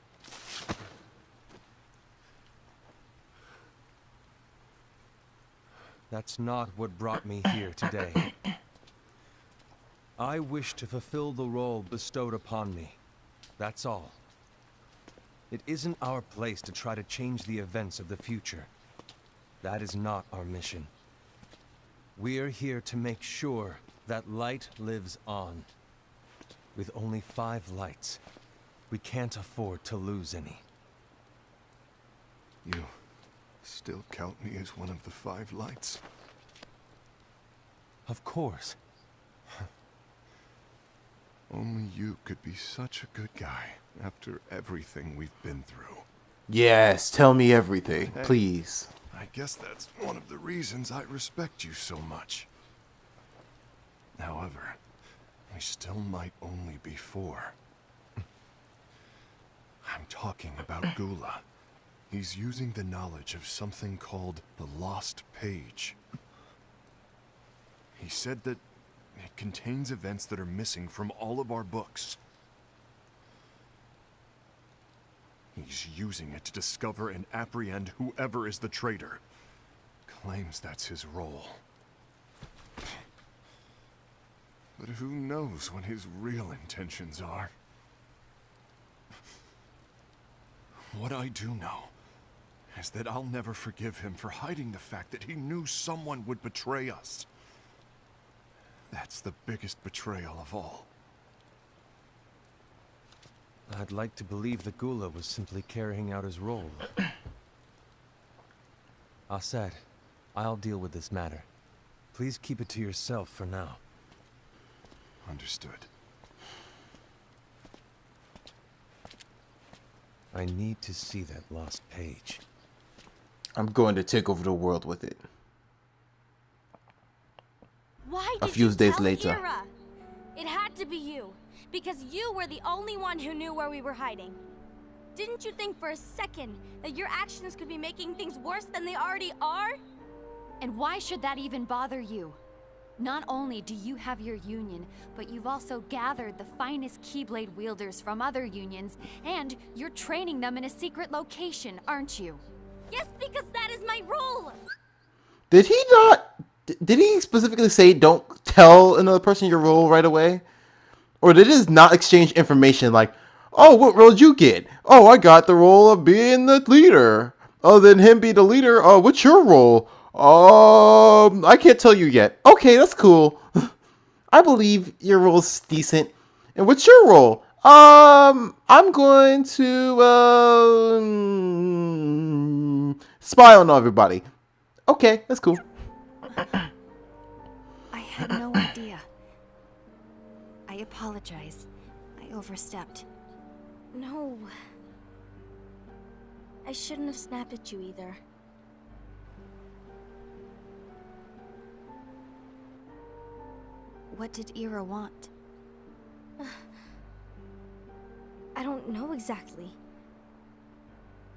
That's not what brought me here today. I wish to fulfill the role bestowed upon me. That's all. It isn't our place to try to change the events of the future. That is not our mission. We're here to make sure that light lives on. With only 5 lights, we can't afford to lose any. You still count me as one of the 5 lights? Of course. Only you could be such a good guy after everything we've been through. Yes, tell me everything, Hey. please. I guess that's one of the reasons I respect you so much. However, we still might only be 4. I'm talking about Gula. He's using the knowledge of something called the Lost Page. He said that it contains events that are missing from all of our books. He's using it to discover and apprehend whoever is the traitor. Claims that's his role. But who knows what his real intentions are? What I do know is that I'll never forgive him for hiding the fact that he knew someone would betray us. That's the biggest betrayal of all. I'd like to believe that Gula was simply carrying out his role. Aset, I'll deal with this matter. Please keep it to yourself for now. Understood. I need to see that lost page. I'm going to take over the world with it. Why A did few you days tell later. Ira? It had to be you, because you were the only one who knew where we were hiding. Didn't you think for a second that your actions could be making things worse than they already are? And why should that even bother you? Not only do you have your union, but you've also gathered the finest Keyblade wielders from other unions, and you're training them in a secret location, aren't you? Yes, because that is my role! Did he not? Did he specifically say don't tell another person your role right away? Or did he just not exchange information like, oh, what role did you get? Oh, I got the role of being the leader. Oh, then him be the leader. Oh, what's your role? I can't tell you yet. Okay, that's cool. I believe your role's decent. And what's your role? I'm going to spy on everybody. Okay, that's cool. I had no idea. I apologize. I overstepped. No. I shouldn't have snapped at you either. What did Ira want? I don't know exactly.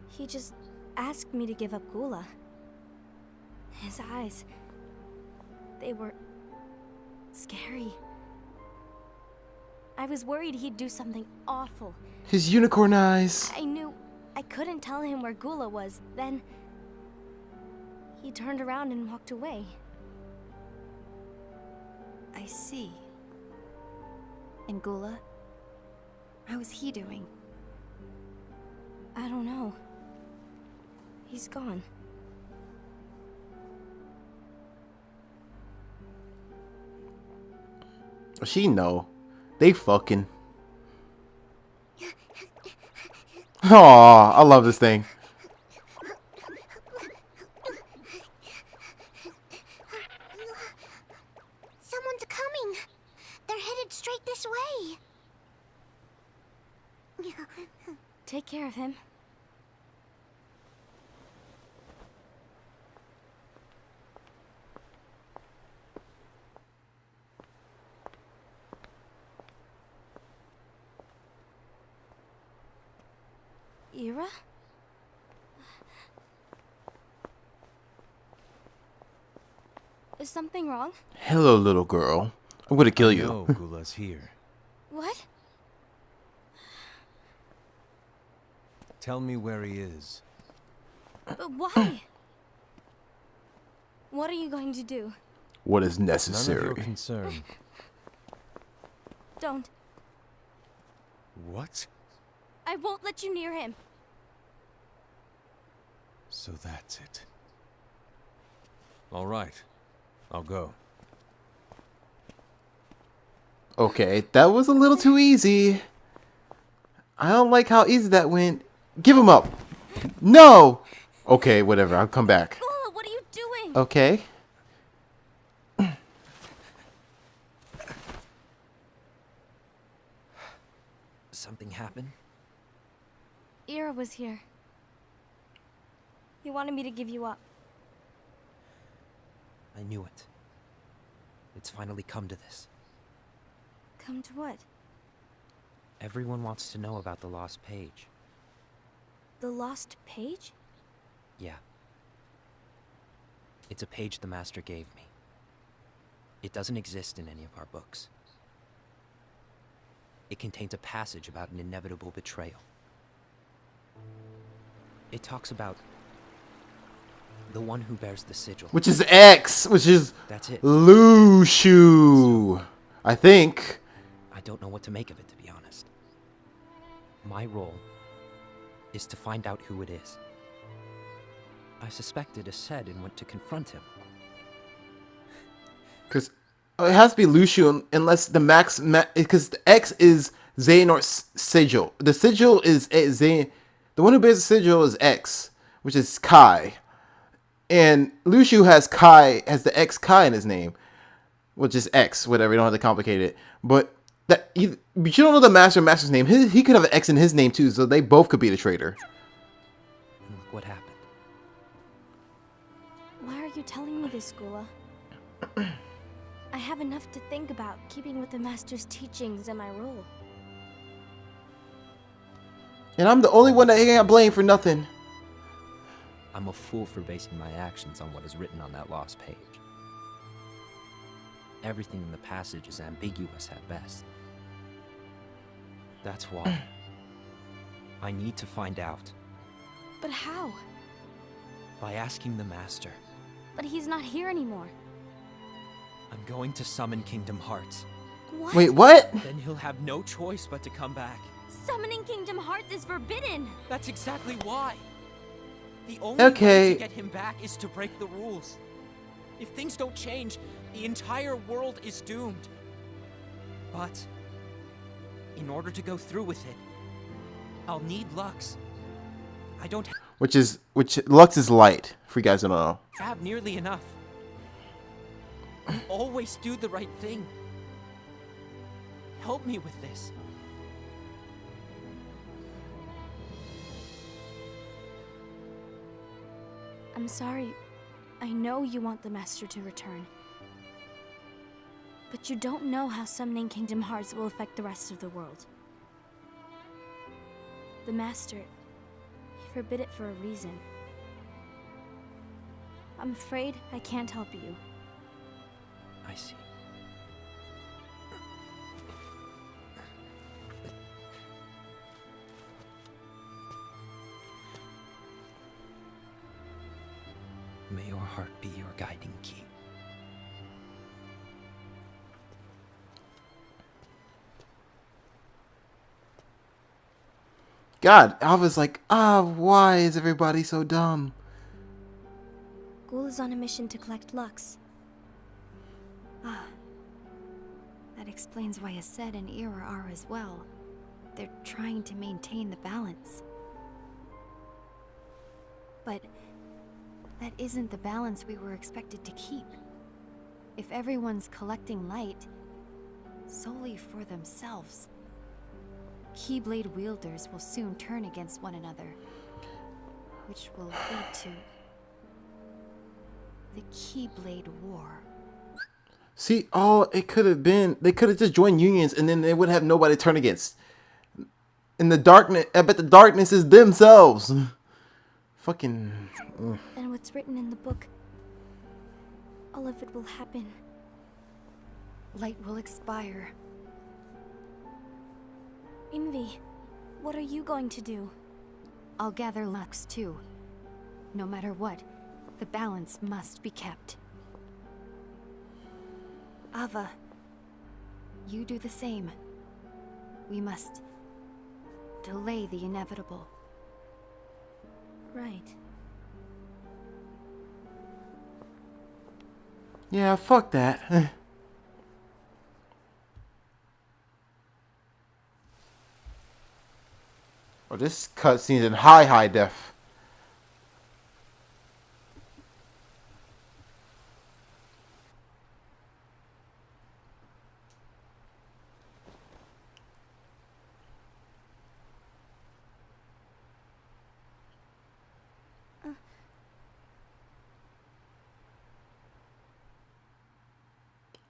He just asked me to give up Gula. His eyes, they were scary. I was worried he'd do something awful. His unicorn eyes. I knew I couldn't tell him where Gula was. Then he turned around and walked away. I see. And Gula? How is he doing? I don't know. He's gone. She know. They fucking. Aw, I love this thing. Someone's coming. They're headed straight this way. Take care of him. Ira? Is something wrong? Hello, little girl. I'm gonna kill you. No, Gula's here. What? Tell me where he is. But why? What are you going to do? What is None of your necessary? concern. Don't. What? I won't let you near him. So that's it. All right. I'll go. Okay, that was a little too easy. I don't like how easy that went. Give him up. No! Okay, whatever. I'll come back. Gula, what are you doing? Okay. Something happened? Ira was here. He wanted me to give you up. I knew it. It's finally come to this. Come to what? Everyone wants to know about the lost page. The lost page? Yeah. It's a page the Master gave me. It doesn't exist in any of our books. It contains a passage about an inevitable betrayal. It talks about the one who bears the sigil. Which is X, which is That's it. Lushu, I think. I don't know what to make of it, to be honest. My role is to find out who it is. I suspected Ased and went to confront him. Because it has to be Lushu unless the because the X is Xehanort's sigil. The sigil is Xehanort. The one who bears the sigil is X, which is Kai. And Lushu has the X Kai in his name, which is X, whatever. You don't have to complicate it. But but you don't know the master's name. He could have an X in his name too, so they both could be the traitor. And look what happened. Why are you telling me this, Gula? I have enough to think about, keeping with the Master's teachings and my role. And I'm the only one that ain't got blamed for nothing. I'm a fool for basing my actions on what is written on that lost page. Everything in the passage is ambiguous at best. That's why I need to find out. But how? By asking the Master. But he's not here anymore. I'm going to summon Kingdom Hearts. What? Wait, what? Then he'll have no choice but to come back. Summoning Kingdom Hearts is forbidden! That's exactly why. The only way to get him back is to break the rules. If things don't change, the entire world is doomed. But in order to go through with it, I'll need Lux. I don't Which Lux is light, for you guys who don't know. have nearly enough. You always do the right thing. Help me with this. I'm sorry. I know you want the Master to return. But you don't know how summoning Kingdom Hearts will affect the rest of the world. The Master, he forbid it for a reason. I'm afraid I can't help you. I see. May your heart be your guiding key. God, Alva's like, why is everybody so dumb? Ghoul is on a mission to collect Lux. That explains why Ased and Ira are as well. They're trying to maintain the balance. But that isn't the balance we were expected to keep. If everyone's collecting light solely for themselves, Keyblade wielders will soon turn against one another, which will lead to the Keyblade War. See, it could have been, they could have just joined unions and then they would have nobody to turn against. In the darkness, I bet the darkness is themselves. Fucking. And what's written in the book, all of it will happen. Light will expire. Envy, what are you going to do? I'll gather Lux too. No matter what, the balance must be kept. Ava, you do the same. We must delay the inevitable. Right. Yeah, fuck that. Oh, this cutscene's in high def.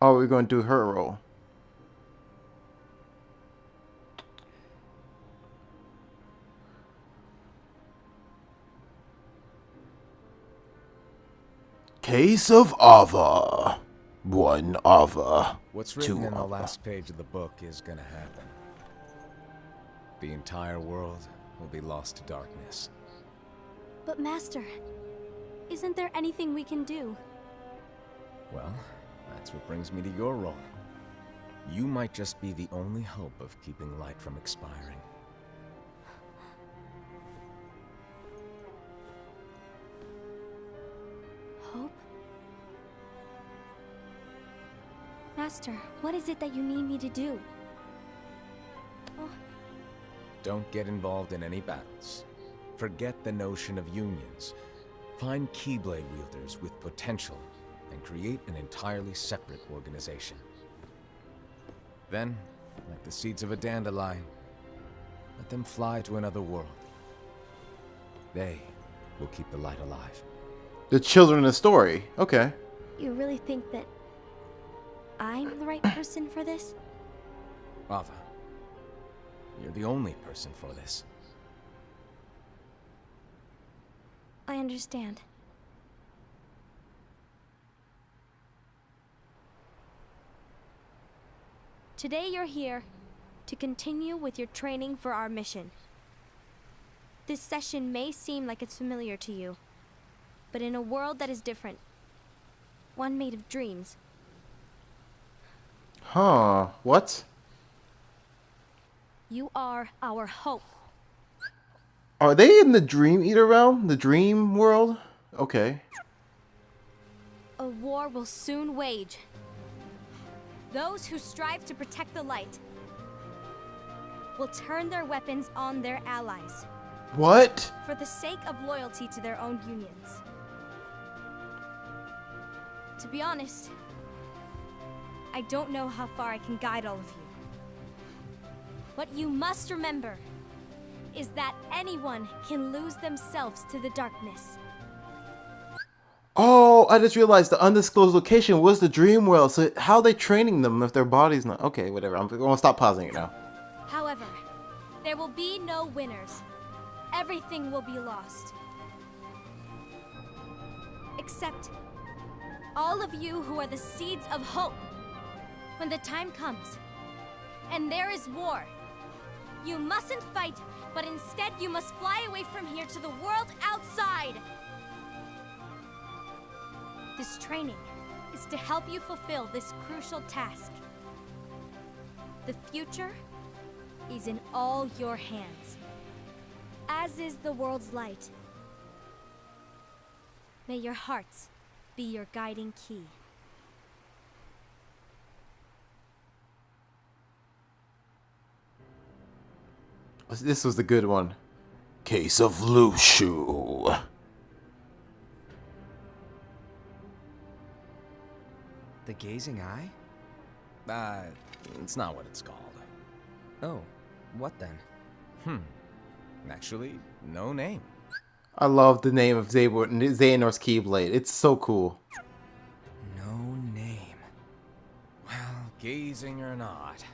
Oh, we're going to do her role. Case of Ava. One Ava. What's written Two in the Ava. last page of the book is gonna happen. The entire world will be lost to darkness. But Master, isn't there anything we can do? Well, that's what brings me to your role. You might just be the only hope of keeping light from expiring. Hope? Master, what is it that you need me to do? Oh, Don't get involved in any battles. Forget the notion of unions. Find Keyblade wielders with potential and create an entirely separate organization. Then, like the seeds of a dandelion, let them fly to another world. They will keep the light alive. The children in the story. Okay. you really think that I'm the right person for this? Ava, you're the only person for this. I understand. Today you're here to continue with your training for our mission. This session may seem like it's familiar to you, but in a world that is different, one made of dreams, Huh. What? you are our hope. Are they in the Dream Eater realm? The dream world? Okay. A war will soon wage. Those who strive to protect the light will turn their weapons on their allies What? for the sake of loyalty to their own unions. To be honest, I don't know how far I can guide all of you. What you must remember is that anyone can lose themselves to the darkness. Oh, I just realized the undisclosed location was the dream world. So how are they training them if their body's not? Okay, whatever. I'm gonna stop pausing it now. However, there will be no winners. Everything will be lost. Except all of you who are the seeds of hope. When the time comes, and there is war, you mustn't fight, but instead you must fly away from here to the world outside. This training is to help you fulfill this crucial task. The future is in all your hands, as is the world's light. May your hearts be your guiding key. This was the good one. Case of Lushu. The Gazing Eye? It's not what it's called. Oh, what then? Actually, no name. I love the name of Xehanor's Keyblade. It's so cool. No name. Well, gazing or not,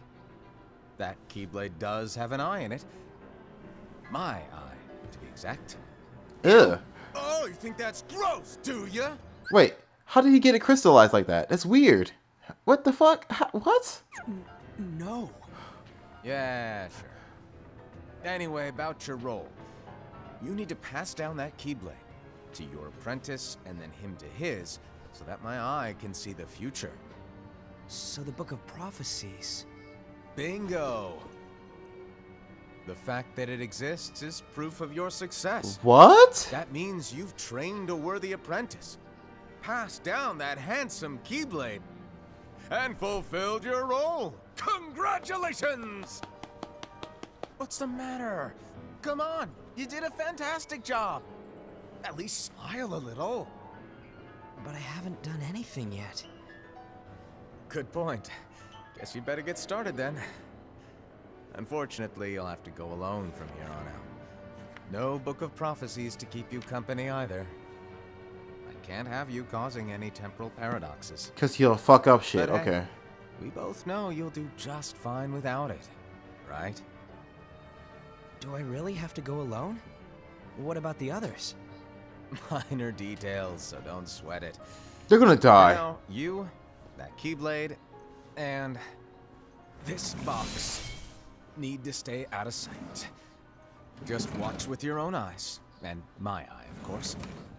that Keyblade does have an eye in it. My eye, to be exact. Ugh. Oh, you think that's gross, do ya? Wait, how did he get it crystallized like that? That's weird. What the fuck? What? No. Yeah, sure. Anyway, about your role. You need to pass down that Keyblade to your apprentice and then him to his, so that my eye can see the future. So the Book of Prophecies. Bingo! The fact that it exists is proof of your success. What? That means you've trained a worthy apprentice, passed down that handsome Keyblade, and fulfilled your role. Congratulations! What's the matter? Come on, you did a fantastic job. At least smile a little. But I haven't done anything yet. Good point. Guess you'd better get started then. Unfortunately, you'll have to go alone from here on out. No Book of Prophecies to keep you company either. I can't have you causing any temporal paradoxes. Because he'll fuck up shit. But hey, Okay. we both know you'll do just fine without it, right? Do I really have to go alone? What about the others? Minor details, so don't sweat it. They're gonna die. Now, you, that Keyblade, and this box need to stay out of sight. Just watch with your own eyes, and my eye, of course,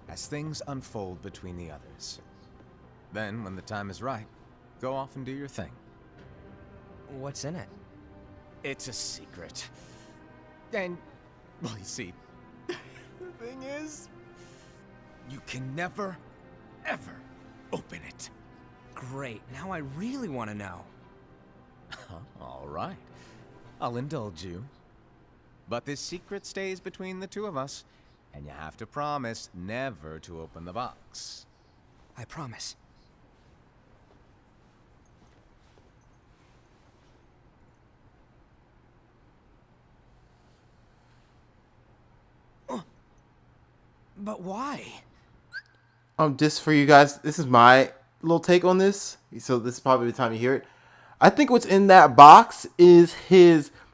as things unfold between the others. Then, when the time is right, go off and do your thing. What's in it? It's a secret. And, well, you see, the thing is, you can never, ever open it. Great, now I really want to know. All right, I'll indulge you. But this secret stays between the two of us, and you have to promise never to open the box. I promise. But why? Just for you guys, this is my little take on this. So this is probably the time you hear it. I think what's in that box is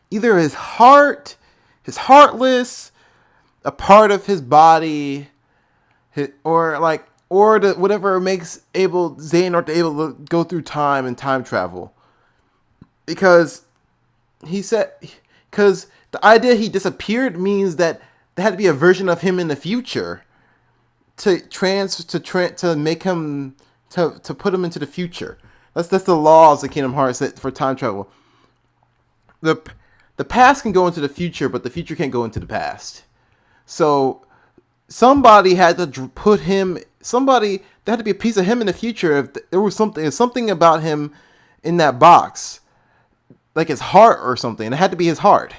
either his heart, his heartless, a part of his body, or whatever makes Xehanort able to go through time and time travel. Because the idea he disappeared means that there had to be a version of him in the future to make him to put him into the future. That's the laws of Kingdom Hearts for time travel. The past can go into the future, but the future can't go into the past. So somebody had to put him. There had to be a piece of him in the future. If there was something about him in that box, like his heart or something. It had to be his heart.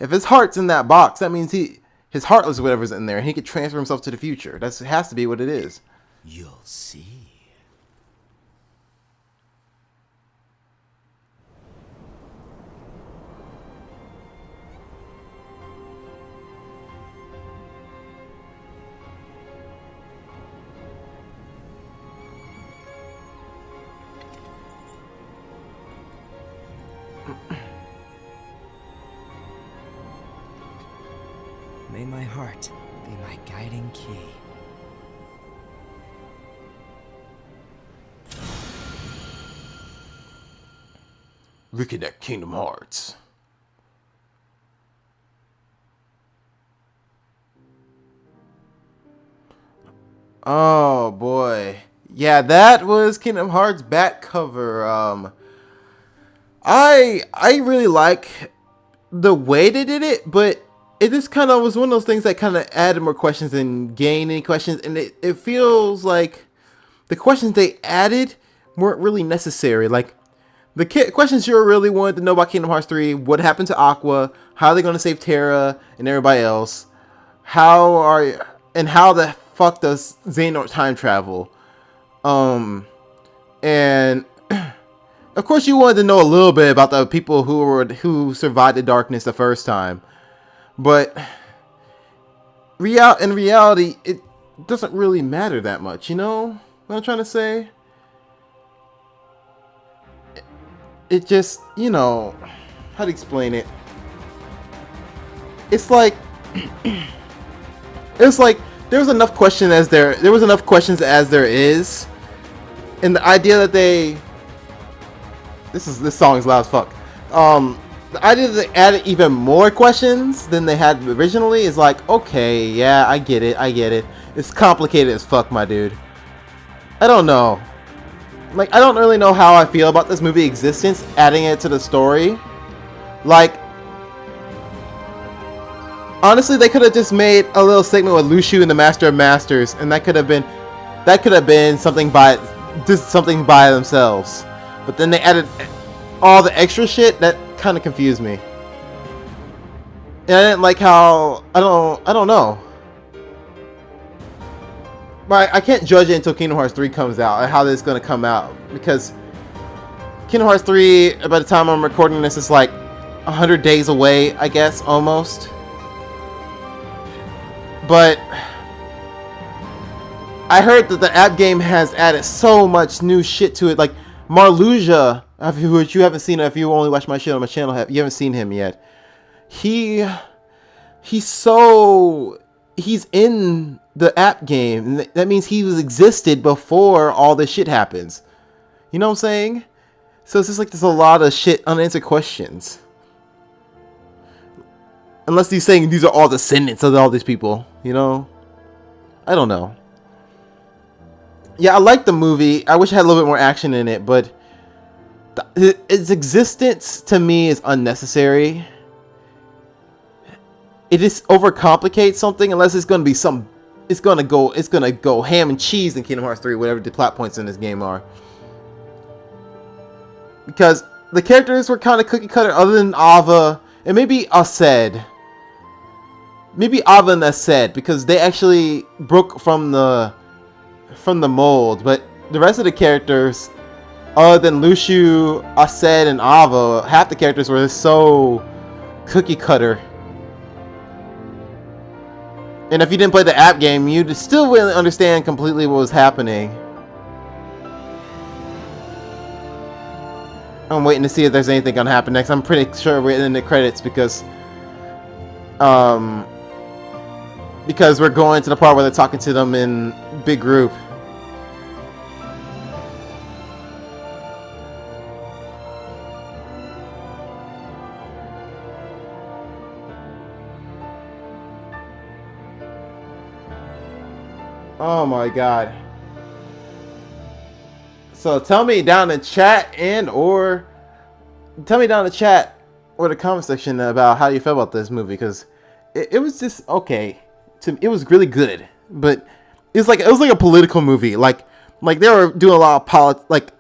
If his heart's in that box, that means his heartless whatever's in there, and he could transfer himself to the future. It has to be what it is. You'll see. May my heart be my guiding key. Looking at Kingdom Hearts. Oh boy, yeah, that was Kingdom Hearts back cover. I really like the way they did it, but it just kind of was one of those things that kind of added more questions than gained any questions, and it feels like the questions they added weren't really necessary. Like the questions you really wanted to know about Kingdom Hearts 3: what happened to Aqua, how are they going to save Terra and everybody else, how the fuck does Xehanort time travel, and of course you wanted to know a little bit about the people who survived the darkness the first time. But in reality, it doesn't really matter that much, you know what I'm trying to say? It just, how to explain it? It's like there was enough questions as there is, and the idea that this song is loud as fuck. The idea that they added even more questions than they had originally is like, okay, yeah, I get it. It's complicated as fuck, my dude. I don't know. Like, I don't really know how I feel about this movie existence, adding it to the story. Like, honestly, they could have just made a little segment with Lucio and the Master of Masters, and that could have been something by themselves. But then they added all the extra shit that kind of confused me, and I didn't like how I don't know. But I can't judge it until Kingdom Hearts 3 comes out and how this is going to come out, because Kingdom Hearts 3, by the time I'm recording this, is like 100 days away, I guess, almost. But I heard that the app game has added so much new shit to it. Like Marluxia, which you haven't seen if you only watch my shit on my channel, you haven't seen him yet. He's in the app game. That means he was existed before all this shit happens. You know what I'm saying? So it's just like there's a lot of shit unanswered questions. Unless he's saying these are all descendants of all these people, you know? I don't know. Yeah, I like the movie. I wish it had a little bit more action in it, but its existence to me is unnecessary. It just overcomplicates something unless it's going to be some. It's going to go ham and cheese in Kingdom Hearts 3, whatever the plot points in this game are. Because the characters were kind of cookie cutter, other than Ava and maybe Aced. Maybe Ava and Aced, because they actually broke from the mold. But the rest of the characters, other than Lucio, Aced, and Ava, half the characters were so cookie cutter. And if you didn't play the app game, you'd still really understand completely what was happening. I'm waiting to see if there's anything gonna happen next. I'm pretty sure we're in the credits because we're going to the part where they're talking to them in big group. Oh my god. So tell me down in the chat or the comment section about how you felt about this movie, because it was just okay. It was really good, but it was like a political movie. Like they were doing a lot of like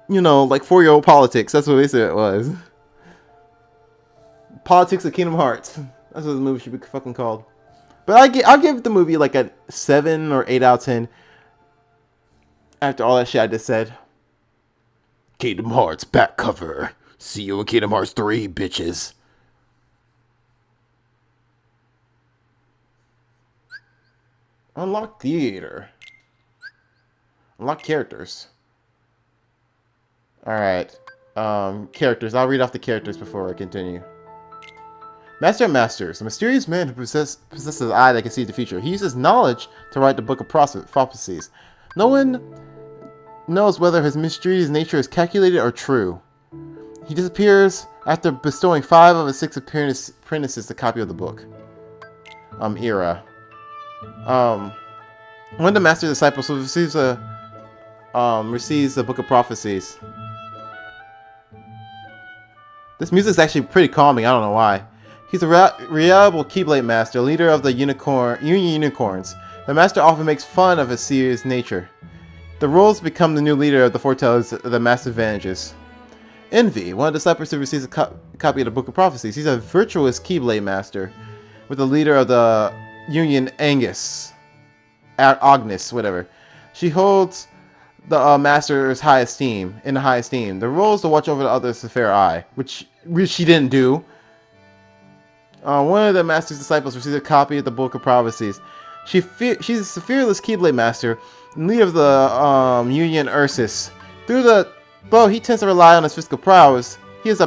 4-year-old politics. That's what they said it was. Politics of Kingdom Hearts. That's what the movie should be fucking called. But I'll give the movie like a 7 or 8 out of 10. After all that shit I just said. Kingdom Hearts back cover. See you in Kingdom Hearts 3, bitches. Unlock theater. Unlock characters. Alright. Characters. I'll read off the characters before I continue. Master of Masters. A mysterious man who possesses an eye that can see the future. He uses knowledge to write the Book of Prophecies. No one knows whether his mysterious nature is calculated or true. He disappears after bestowing 5 of his 6 apprentices a copy of the book. Era. One of the master's disciples receives the Book of Prophecies. This music is actually pretty calming. I don't know why. He's a reliable Keyblade master, leader of the Union Unicorns. The master often makes fun of his serious nature. The rules become the new leader of the foretellers of the master advantages. Envy, one of the disciples who receives a copy of the Book of Prophecies. He's a virtuous Keyblade master, with the leader of the Union Agnes, whatever. She holds the master's in high esteem. The role is to watch over the others with a fair eye, which she didn't do. One of the master's disciples receives a copy of the Book of Prophecies. She's a fearless Keyblade master and leader of the Union Ursus. Though he tends to rely on his physical prowess, he has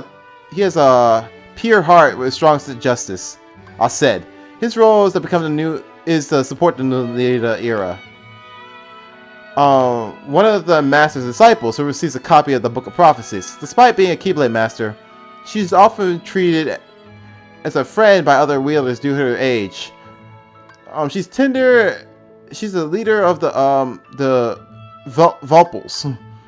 a pure heart with strong justice. Aced. His role is to support the new leader Era. One of the master's disciples who receives a copy of the Book of Prophecies. Despite being a Keyblade master, she's often treated as a friend by other wielders due to her age. She's tender. She's the leader of the Vulpals.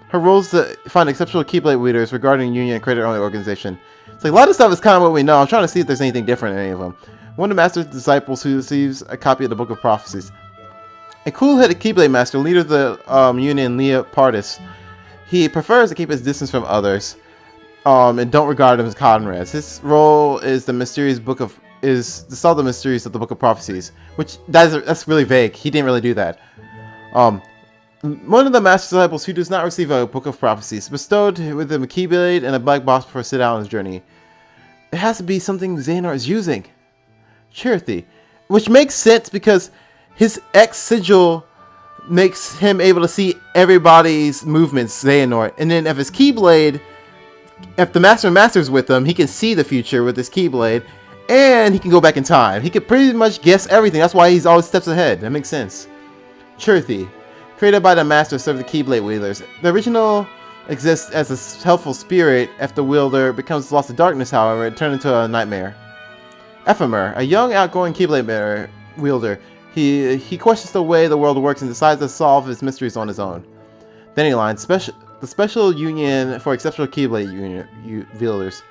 Her role is to find exceptional Keyblade leaders regarding Union and credit-only organization. It's like a lot of stuff is kind of what we know. I'm trying to see if there's anything different in any of them. One of the master's disciples who receives a copy of the Book of Prophecies. A cool-headed Keyblade master, leader of the Union Leopardus. He prefers to keep his distance from others, and don't regard them as comrades. His role is to solve the mysteries of the Book of Prophecies, which that's really vague. He didn't really do that. One of the master disciples who does not receive a Book of Prophecies, bestowed with him a Keyblade and a black box before sit out on his journey. It has to be something Xehanort is using. Charity, which makes sense because his ex sigil makes him able to see everybody's movements, Xehanort. And then if his Keyblade, if the Master of Masters with him, he can see the future with his Keyblade, and he can go back in time. He can pretty much guess everything. That's why he's always steps ahead. That makes sense. Trippy, created by the Master, serve the Keyblade wielders. The original exists as a helpful spirit. If the wielder becomes lost to darkness, however, it turns into a nightmare. Ephemer, a young outgoing Keyblade wielder. He questions the way the world works and decides to solve its mysteries on his own. Dandelion, the special union for exceptional Keyblade wielders.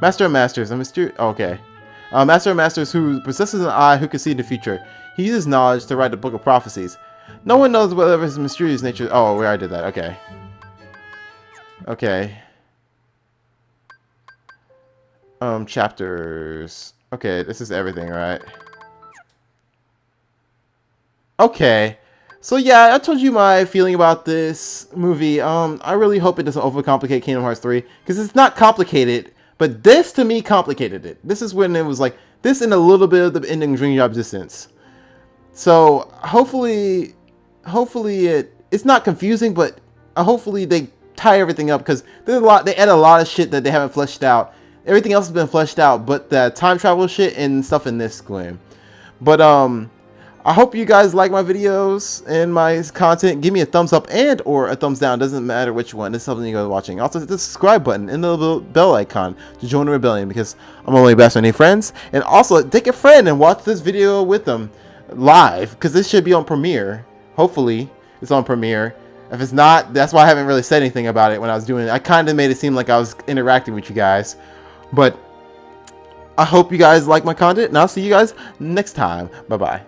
Master of Masters, a mysterious. Okay. Master of Masters who possesses an eye who can see the future. He uses knowledge to write the Book of Prophecies. No one knows whatever his mysterious nature. Oh, we already did that. Okay. Okay. Chapters. Okay, this is everything, right? Okay. So yeah, I told you my feeling about this movie. I really hope it doesn't overcomplicate Kingdom Hearts 3, because it's not complicated, but this to me complicated it. This is when it was like this and a little bit of the ending Dream Job Distance. So hopefully it's not confusing, but hopefully they tie everything up, because there's a lot. They add a lot of shit that they haven't fleshed out. Everything else has been fleshed out, but the time travel shit and stuff in this game. But I hope you guys like my videos and my content. Give me a thumbs up and or a thumbs down. Doesn't matter which one. It's something you guys are watching. Also, hit the subscribe button and the little bell icon to join the rebellion, because I'm only best friend any friends. And also, take a friend and watch this video with them live, because this should be on Premiere. Hopefully, it's on Premiere. If it's not, that's why I haven't really said anything about it when I was doing it. I kind of made it seem like I was interacting with you guys. But I hope you guys like my content, and I'll see you guys next time. Bye-bye.